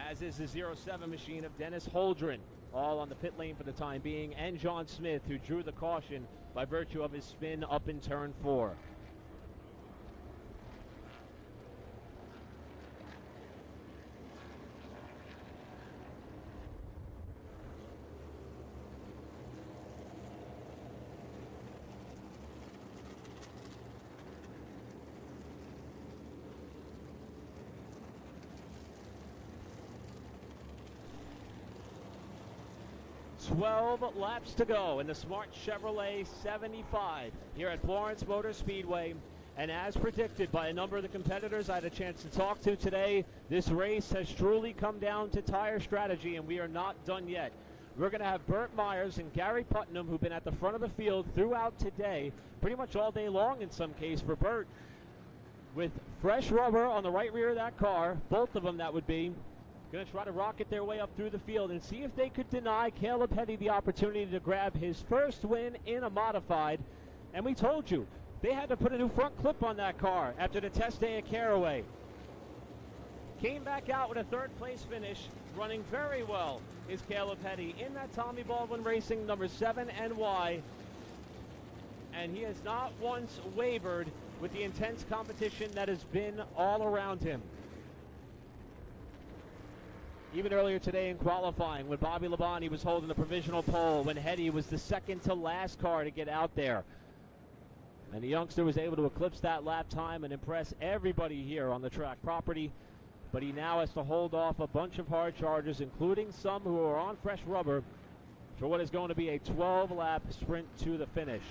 As is the 07 machine of Dennis Holdren, all on the pit lane for the time being, and John Smith, who drew the caution by virtue of his spin up in turn 4. "12 laps to go in the Smart Chevrolet 75 here at Florence Motor Speedway. And as predicted by a number of the competitors I had a chance to talk to today, this race has truly come down to tire strategy, and we are not done yet. We're going to have Burt Myers and Gary Putnam, who've been at the front of the field throughout today, pretty much all day long in some case for Burt, with fresh rubber on the right rear of that car, both of them that would be. Going to try to rocket their way up through the field and see if they could deny Caleb Heddy the opportunity to grab his first win in a modified. And we told you, they had to put a new front clip on that car after the test day at Caraway. Came back out with a third-place finish, running very well is Caleb Heddy in that Tommy Baldwin Racing number 7 NY. And he has not once wavered with the intense competition that has been all around him. Even earlier today in qualifying, when Bobby Labonte was holding the provisional pole, when Heddy was the second to last car to get out there. And the youngster was able to eclipse that lap time and impress everybody here on the track property. But he now has to hold off a bunch of hard chargers, including some who are on fresh rubber, for what is going to be a 12-lap sprint to the finish.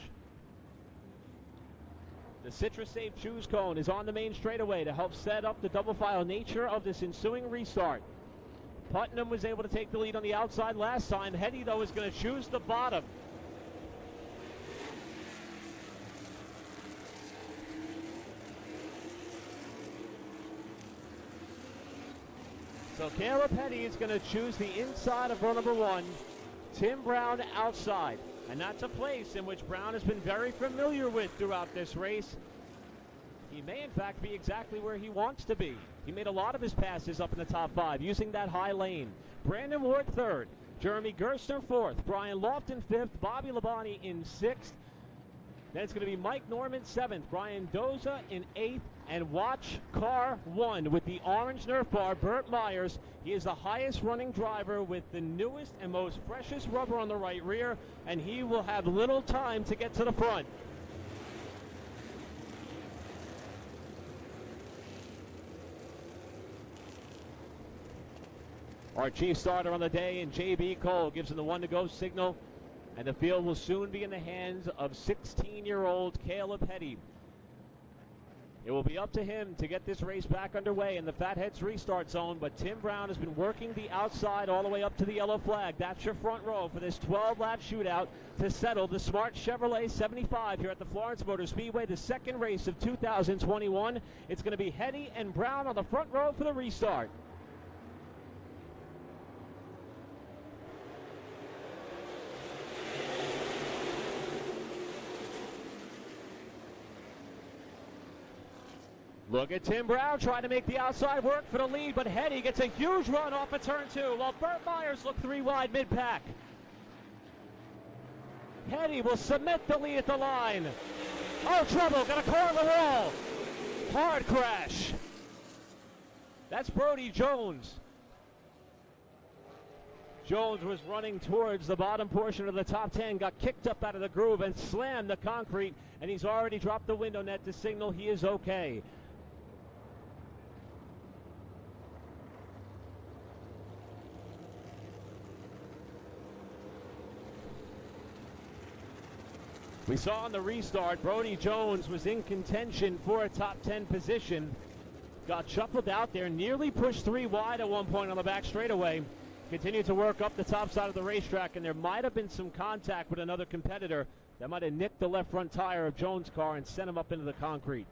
The Citrus Safe Choose Cone is on the main straightaway to help set up the double file nature of this ensuing restart. Putnam was able to take the lead on the outside last time. Heddy, though, is going to choose the bottom. So Caleb Heddy is going to choose the inside of row number 1. Tim Brown outside. And that's a place in which Brown has been very familiar with throughout this race. He may, in fact, be exactly where he wants to be. He made a lot of his passes up in the top 5 using that high lane. Brandon Ward 3rd, Jeremy Gerstner 4th, Brian Lofton 5th, Bobby Labonte in 6th. Then it's going to be Mike Norman 7th, Brian Doza in 8th, and watch car 1 with the orange Nerf bar, Burt Myers. He is the highest running driver with the newest and most freshest rubber on the right rear, and he will have little time to get to the front. Our chief starter on the day, and J.B. Cole gives him the 1-to-go signal, and the field will soon be in the hands of 16-year-old Caleb Heddy. It will be up to him to get this race back underway in the Fatheads restart zone, but Tim Brown has been working the outside all the way up to the yellow flag. That's your front row for this 12-lap shootout to settle the Smart Chevrolet 75 here at the Florence Motor Speedway, the second race of 2021. It's going to be Heddy and Brown on the front row for the restart. Look at Tim Brown trying to make the outside work for the lead, but Hetty gets a huge run off of turn 2, while Burt Myers look 3 wide mid-pack. Hetty will cement the lead at the line. Oh, trouble, got a car on the wall. Hard crash. That's Brody Jones. Jones was running towards the bottom portion of the top 10, got kicked up out of the groove and slammed the concrete, and he's already dropped the window net to signal he is okay. We saw on the restart, Brody Jones was in contention for a top 10 position. Got shuffled out there, nearly pushed 3 wide at one point on the back straightaway. Continued to work up the top side of the racetrack, and there might have been some contact with another competitor that might have nicked the left front tire of Jones' car and sent him up into the concrete.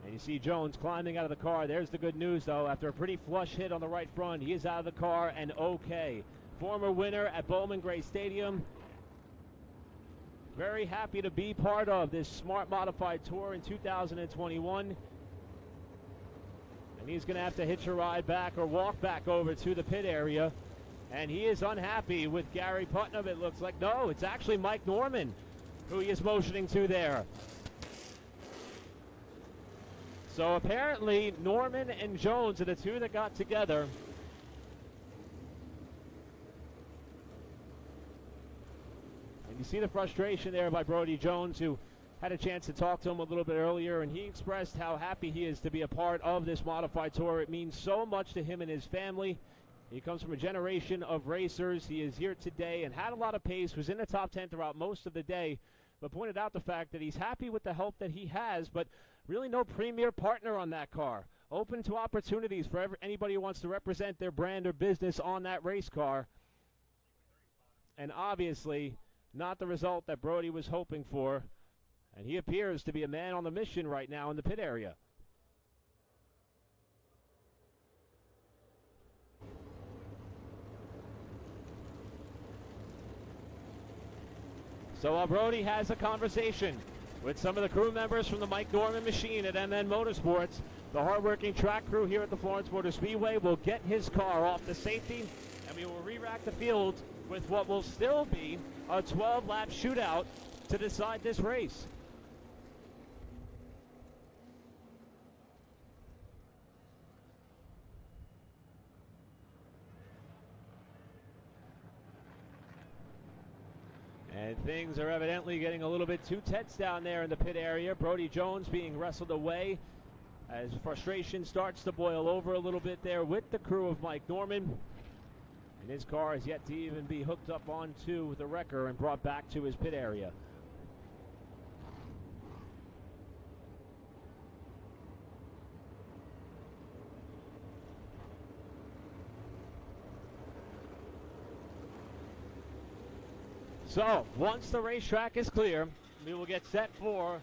And you see Jones climbing out of the car. There's the good news, though. After a pretty flush hit on the right front, he is out of the car and okay. Former winner at Bowman Gray Stadium. Very happy to be part of this Smart Modified Tour in 2021. And he's going to have to hitch a ride back or walk back over to the pit area. And he is unhappy with Gary Putnam, it looks like. No, it's actually Mike Norman who he is motioning to there. So apparently Norman and Jones are the two that got together. And you see the frustration there by Brody Jones, who had a chance to talk to him a little bit earlier, and he expressed how happy he is to be a part of this modified tour. It means so much to him and his family. He comes from a generation of racers. He is here today and had a lot of pace, was in the top 10 throughout most of the day, but pointed out the fact that he's happy with the help that he has, but really no premier partner on that car. Open to opportunities for anybody who wants to represent their brand or business on that race car. And obviously not the result that Brody was hoping for. And he appears to be a man on the mission right now in the pit area. So while Brody has a conversation with some of the crew members from the Mike Norman machine at MN Motorsports, the hardworking track crew here at the Florence Motor Speedway will get his car off the safety, and we will re-rack the field with what will still be a 12-lap shootout to decide this race. And things are evidently getting a little bit too tense down there in the pit area. Brody Jones being wrestled away as frustration starts to boil over a little bit there with the crew of Mike Norman. And his car is yet to even be hooked up onto the wrecker and brought back to his pit area. So, once the racetrack is clear, we will get set for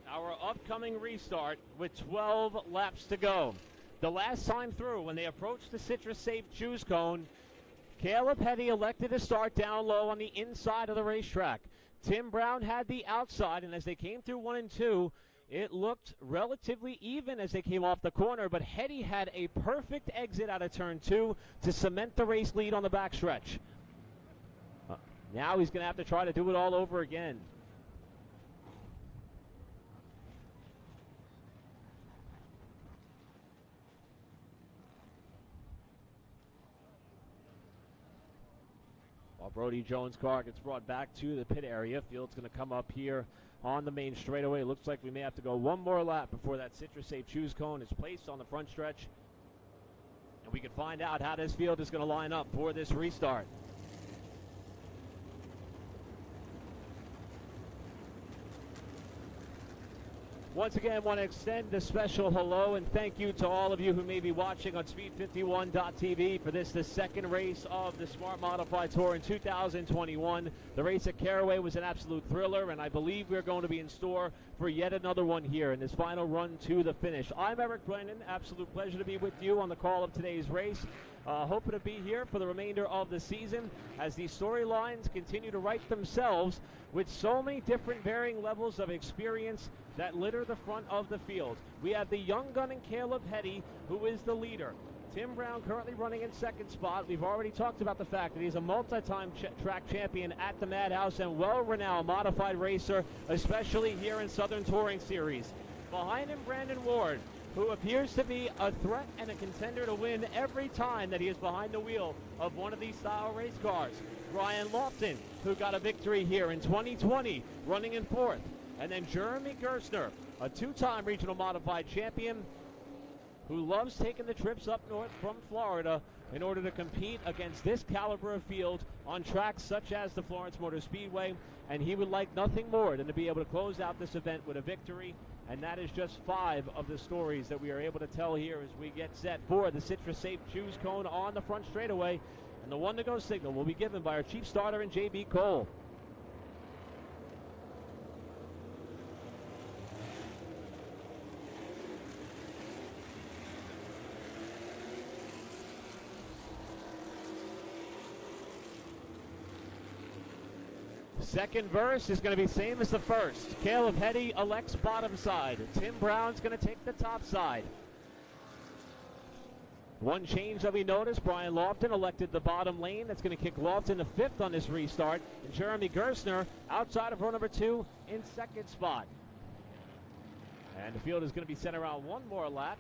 our upcoming restart with 12 laps to go. The last time through, when they approached the Citrus Safe Choose Cone, Caleb Hetty elected to start down low on the inside of the racetrack. Tim Brown had the outside, and as they came through 1 and 2, it looked relatively even as they came off the corner, but Hetty had a perfect exit out of turn 2 to cement the race lead on the backstretch. Now he's going to have to try to do it all over again. While Brody Jones' car gets brought back to the pit area, field's going to come up here on the main straightaway. It looks like we may have to go one more lap before that Citrus Safe Choose Cone is placed on the front stretch. And we can find out how this field is going to line up for this restart. Once again, I want to extend a special hello and thank you to all of you who may be watching on Speed51.tv for this, the second race of the Smart Modified Tour in 2021. The race at Caraway was an absolute thriller, and I believe we're going to be in store for yet another one here in this final run to the finish. I'm Eric Brennan. Absolute pleasure to be with you on the call of today's race. Hoping to be here for the remainder of the season as these storylines continue to write themselves with so many different varying levels of experience that litter the front of the field. We have the young gun in Caleb Hetty, who is the leader. Tim Brown currently running in second spot. We've already talked about the fact that he's a multi-time track champion at the Madhouse and well-renowned modified racer, especially here in Southern Touring Series. Behind him, Brandon Ward, who appears to be a threat and a contender to win every time that he is behind the wheel of one of these style race cars. Brian Lofton, who got a victory here in 2020, running in fourth. And then Jeremy Gerstner, a two-time regional modified champion who loves taking the trips up north from Florida in order to compete against this caliber of field on tracks such as the Florence Motor Speedway. And he would like nothing more than to be able to close out this event with a victory. And that is just 5 of the stories that we are able to tell here as we get set for the Citrus Safe Choose Cone on the front straightaway. And the one-to-go signal will be given by our chief starter in J.B. Cole. Second verse is going to be same as the first. Caleb Hetty elects bottom side. Tim Brown's going to take the top side. One change that we noticed, Brian Lofton elected the bottom lane. That's going to kick Lofton to 5th on this restart. And Jeremy Gerstner outside of row number 2 in second spot. And the field is going to be sent around one more lap.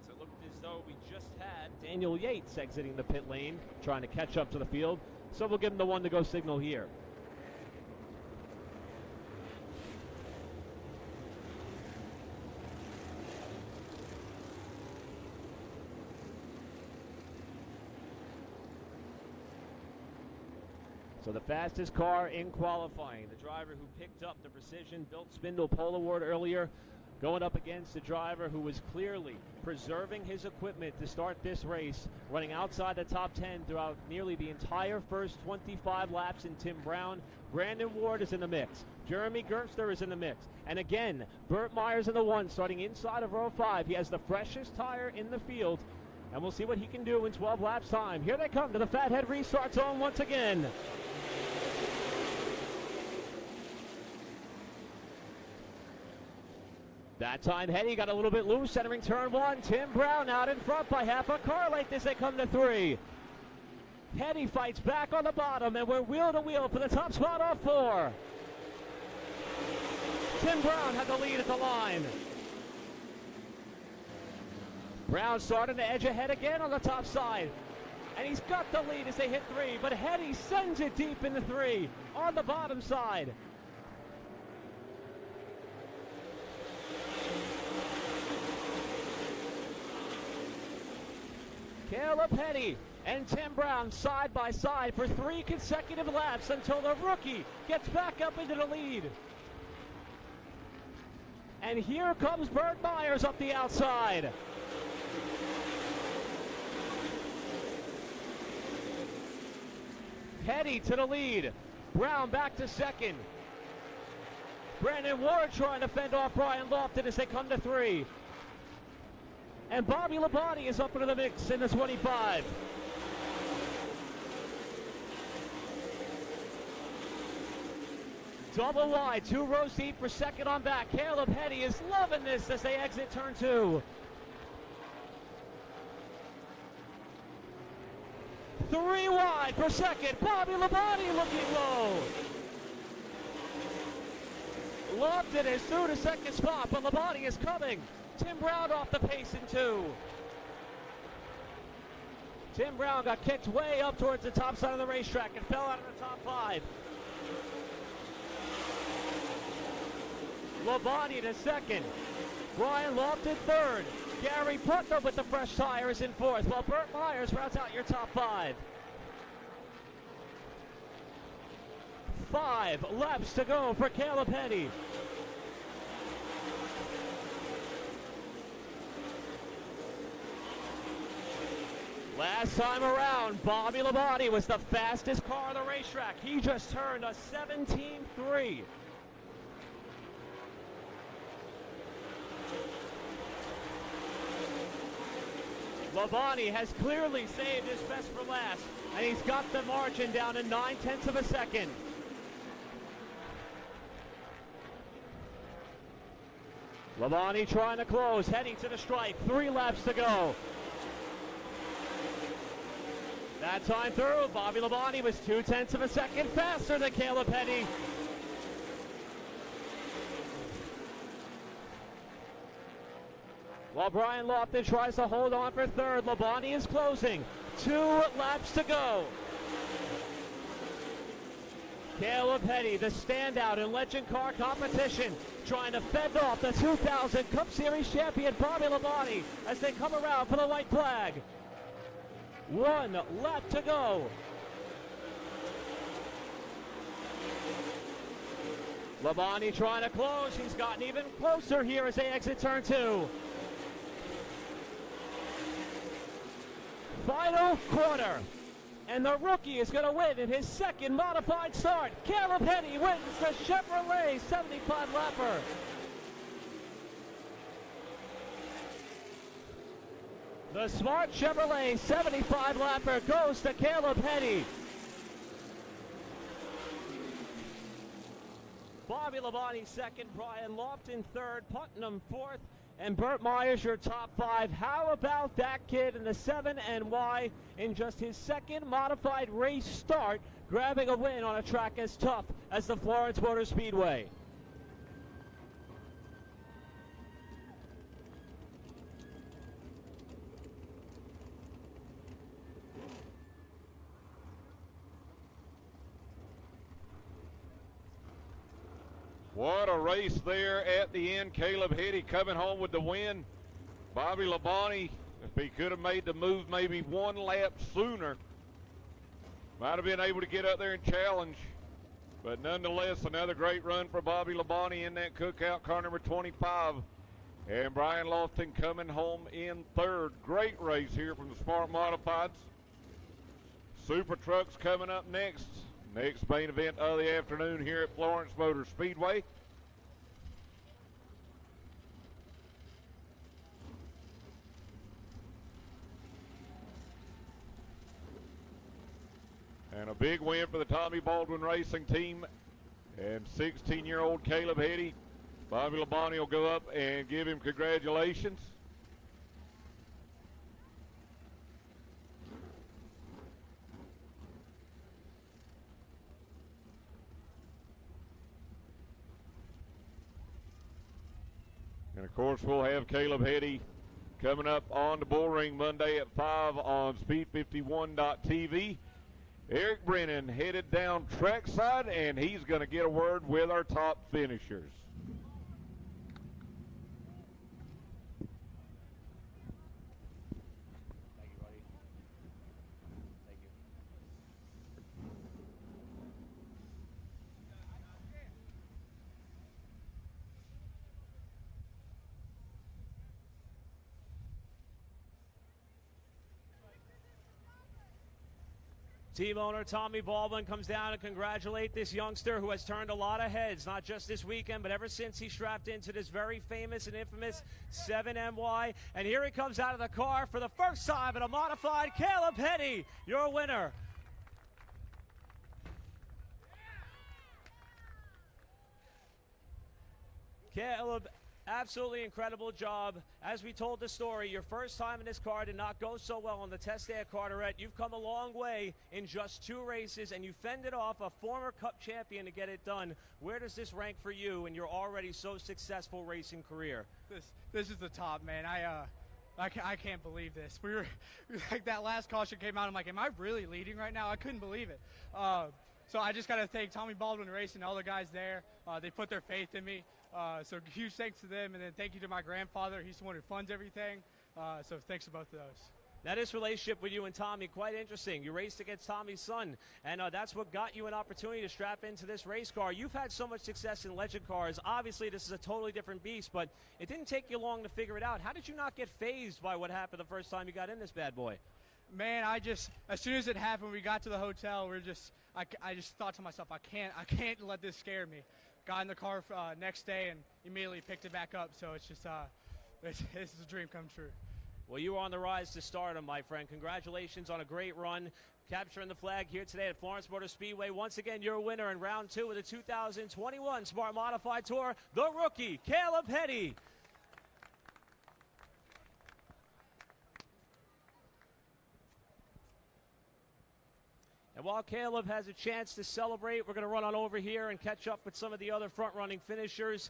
As it looked as though we just had Daniel Yates exiting the pit lane, trying to catch up to the field. So we'll give him the one-to-go signal here. So the fastest car in qualifying, the driver who picked up the Precision Built Spindle Pole Award earlier, going up against the driver who was clearly preserving his equipment to start this race, running outside the top 10 throughout nearly the entire first 25 laps in Tim Brown. Brandon Ward is in the mix. Jeremy Gerstner is in the mix. And again, Burt Myers in the 1, starting inside of row 5. He has the freshest tire in the field, and we'll see what he can do in 12 laps time. Here they come to the Fathead restart zone once again. That time, Hetty got a little bit loose, entering turn 1. Tim Brown out in front by half a car length as they come to 3. Hetty fights back on the bottom, and we're wheel to wheel for the top spot off 4. Tim Brown had the lead at the line. Brown starting to edge ahead again on the top side. And he's got the lead as they hit 3, but Hetty sends it deep into 3 on the bottom side. Caleb Hetty and Tim Brown side by side for 3 consecutive laps until the rookie gets back up into the lead. And here comes Burt Myers up the outside. Hetty to the lead. Brown back to second. Brandon Ward trying to fend off Brian Lofton as they come to 3. And Bobby Labonte is up into the mix in the 25. Double wide, 2 rows deep for second on back. Caleb Hetty is loving this as they exit turn 2. 3 wide for second. Bobby Labonte looking low. Lofton is through to second spot, but Labonte is coming. Tim Brown off the pace in 2. Tim Brown got kicked way up towards the top side of the racetrack and fell out of the top 5. Labonte to second. Brian Lofton third. Gary Putnam with the fresh tires in 4th, while Burt Myers rounds out your top 5. 5 laps to go for Caleb Hetty. Last time around, Bobby Labonte was the fastest car on the racetrack. He just turned a 17.3. Labonte has clearly saved his best for last, and he's got the margin down to 9/10 of a second. Labonte trying to close, heading to the stripe. 3 laps to go. That time through, Bobby Labonte was 0.2 of a second faster than Caleb Petty. While Brian Lofton tries to hold on for third, Labonte is closing. 2 laps to go. Caleb Petty, the standout in Legend Car competition, trying to fend off the 2000 Cup Series champion Bobby Labonte as they come around for the white flag. 1 lap to go. Labonte trying to close. He's gotten even closer here as they exit turn 2. Final quarter. And the rookie is going to win in his second modified start. Caleb Petty wins the Chevrolet 75 lapper. The smart Chevrolet 75 lapper goes to Caleb Petty. Bobby Labonte second, Brian Lofton third, Putnam fourth, and Burt Myers your top 5. How about that kid in the 7NY in just his second modified race start, grabbing a win on a track as tough as the Florence Motor Speedway? What a race there at the end. Caleb Petty coming home with the win. Bobby Labonte, if he could have made the move maybe 1 lap sooner, might have been able to get up there and challenge. But nonetheless, another great run for Bobby Labonte in that cookout, car number 25. And Brian Lofton coming home in third. Great race here from the Smart Modifieds. Super Trucks coming up next. Next main event of the afternoon here at Florence Motor Speedway. And a big win for the Tommy Baldwin Racing team and 16-year-old Caleb Petty. Bobby Labonte will go up and give him congratulations. And, of course, we'll have Caleb Petty coming up on the Bull Ring Monday at 5 on Speed51.tv. Eric Brennan headed down trackside, and he's going to get a word with our top finishers. Thank you, buddy. Thank you. Team owner Tommy Baldwin comes down to congratulate this youngster who has turned a lot of heads, not just this weekend, but ever since he strapped into this very famous and infamous 7NY. And here he comes out of the car for the first time in a modified. Caleb Petty, your winner. Caleb, absolutely incredible job. As we told the story, your first time in this car did not go so well on the test day at Carteret. You've come a long way in just 2 races, and you fended off a former Cup champion to get it done. Where does this rank for you in your already so successful racing career? This is the top, man. I can't believe this. We were like, that last caution came out. I'm like, am I really leading right now? I couldn't believe it. So I just got to thank Tommy Baldwin Racing, all the guys there. They put their faith in me. So huge thanks to them, and then thank you to my grandfather. He's the one who funds everything. So thanks to both of those. Now, this relationship with you and Tommy, quite interesting. You raced against Tommy's son, and that's what got you an opportunity to strap into this race car. You've had so much success in legend cars. Obviously, this is a totally different beast, but it didn't take you long to figure it out. How did you not get fazed by what happened the first time you got in this bad boy? Man, as soon as it happened, we got to the hotel. I just thought to myself, I can't let this scare me. Got in the car next day and immediately picked it back up. So it's just, this is a dream come true. Well, you were on the rise to stardom, my friend. Congratulations on a great run, capturing the flag here today at Florence Motor Speedway. Once again, your winner in round 2 of the 2021 Smart Modified Tour, the rookie, Caleb Hetty. And while Caleb has a chance to celebrate, we're going to run on over here and catch up with some of the other front-running finishers.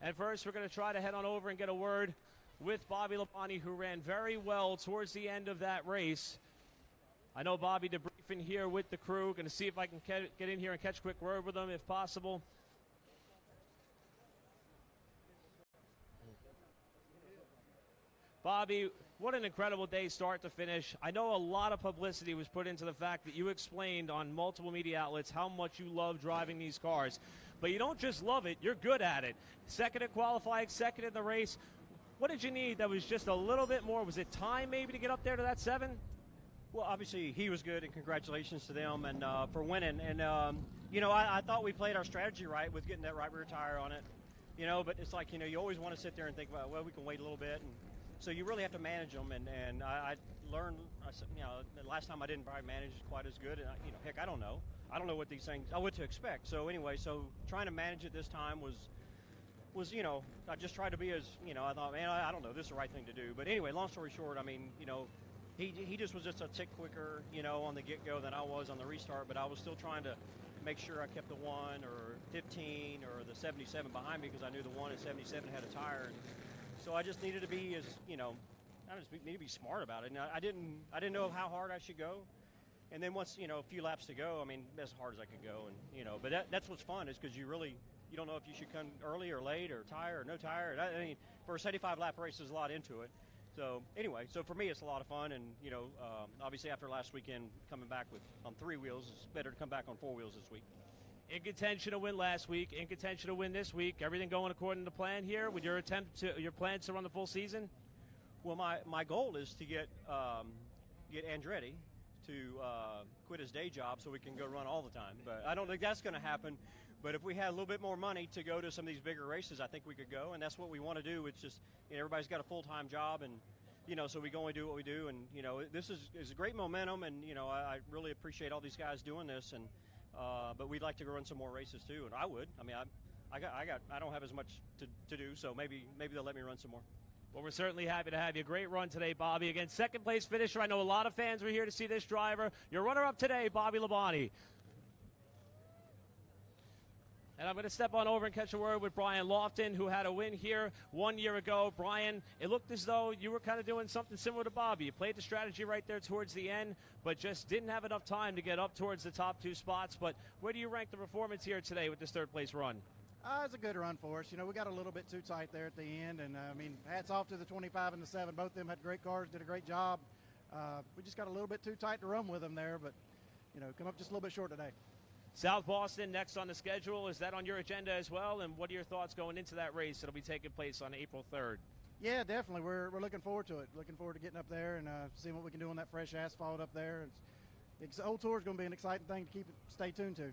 And first, we're going to try to head on over and get a word with Bobby Labonte, who ran very well towards the end of that race. I know Bobby debriefing here with the crew. Going to see if I can get in here and catch a quick word with them if possible. Bobby, what an incredible day start to finish. I know a lot of publicity was put into the fact that you explained on multiple media outlets how much you love driving these cars. But you don't just love it, you're good at it. Second at qualifying, second in the race. What did you need that was just a little bit more? Was it time maybe to get up there to that 7? Well, obviously he was good, and congratulations to them and for winning. And, I thought we played our strategy right with getting that right rear tire on it. But it's like, you always want to sit there and think, well, we can wait a little bit. And so you really have to manage them. And I learned, the last time I didn't probably manage quite as good. And, heck, I don't know. I don't know what these things, what to expect. So anyway, trying to manage it this time was I just tried to be as, I thought, man, I don't know, this is the right thing to do. But anyway, long story short, he just was just a tick quicker, on the get-go than I was on the restart. But I was still trying to make sure I kept the 1 or 15 or the 77 behind me because I knew the 1 and 77 had a tire. And so I just needed to be as, I just need to be smart about it. And I didn't know how hard I should go. And then once, a few laps to go, as hard as I could go. And, but that's what's fun is because you don't know if you should come early or late or tire or no tire. For a 75-lap race, there's a lot into it. So anyway, for me, it's a lot of fun. And, obviously after last weekend, coming back on 3 wheels, it's better to come back on 4 wheels this week. In contention to win last week, in contention to win this week. Everything going according to plan here with your plans to run the full season? Well, my goal is to get Andretti to quit his day job so we can go run all the time. But I don't think that's going to happen. But if we had a little bit more money to go to some of these bigger races, I think we could go, and that's what we want to do. It's just everybody's got a full-time job, and so we can only do what we do. And this is a great momentum, and I really appreciate all these guys doing this. And but we'd like to go run some more races too, and I would. I don't have as much to do, so maybe they'll let me run some more. Well, we're certainly happy to have you. Great run today, Bobby. Again, second place finisher. I know a lot of fans were here to see this driver. Your runner-up today, Bobby Labonte. And I'm going to step on over and catch a word with Brian Lofton, who had a win here 1 year ago. Brian, it looked as though you were kind of doing something similar to Bobby. You played the strategy right there towards the end, but just didn't have enough time to get up towards the top 2 spots. But where do you rank the performance here today with this third-place run? It's a good run for us. We got a little bit too tight there at the end. And, hats off to the 25 and the 7. Both of them had great cars, did a great job. We just got a little bit too tight to run with them there, but, come up just a little bit short today. South Boston next on the schedule. Is that on your agenda as well? And what are your thoughts going into that race that'll be taking place on April 3rd? Yeah, definitely. We're looking forward to it. Looking forward to getting up there and seeing what we can do on that fresh asphalt up there. The Old Tour is going to be an exciting thing to stay tuned to.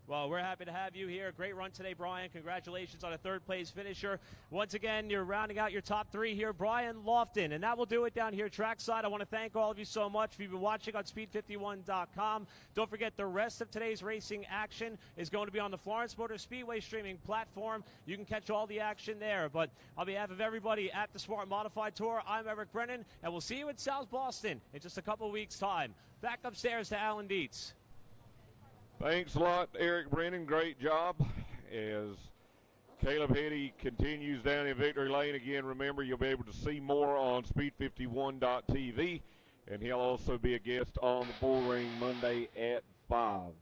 Well, we're happy to have you here. Great run today, Brian. Congratulations on a third-place finisher. Once again, you're rounding out your top 3 here, Brian Lofton. And that will do it down here trackside. I want to thank all of you so much. If you've been watching on speed51.com, don't forget the rest of today's racing action is going to be on the Florence Motor Speedway streaming platform. You can catch all the action there. But on behalf of everybody at the Smart Modified Tour, I'm Eric Brennan, and we'll see you in South Boston in just a couple of weeks' time. Back upstairs to Alan Dietz. Thanks a lot, Eric Brennan. Great job. As Caleb Hetty continues down in victory lane again, remember you'll be able to see more on speed51.tv, and he'll also be a guest on the Bull Ring Monday at 5.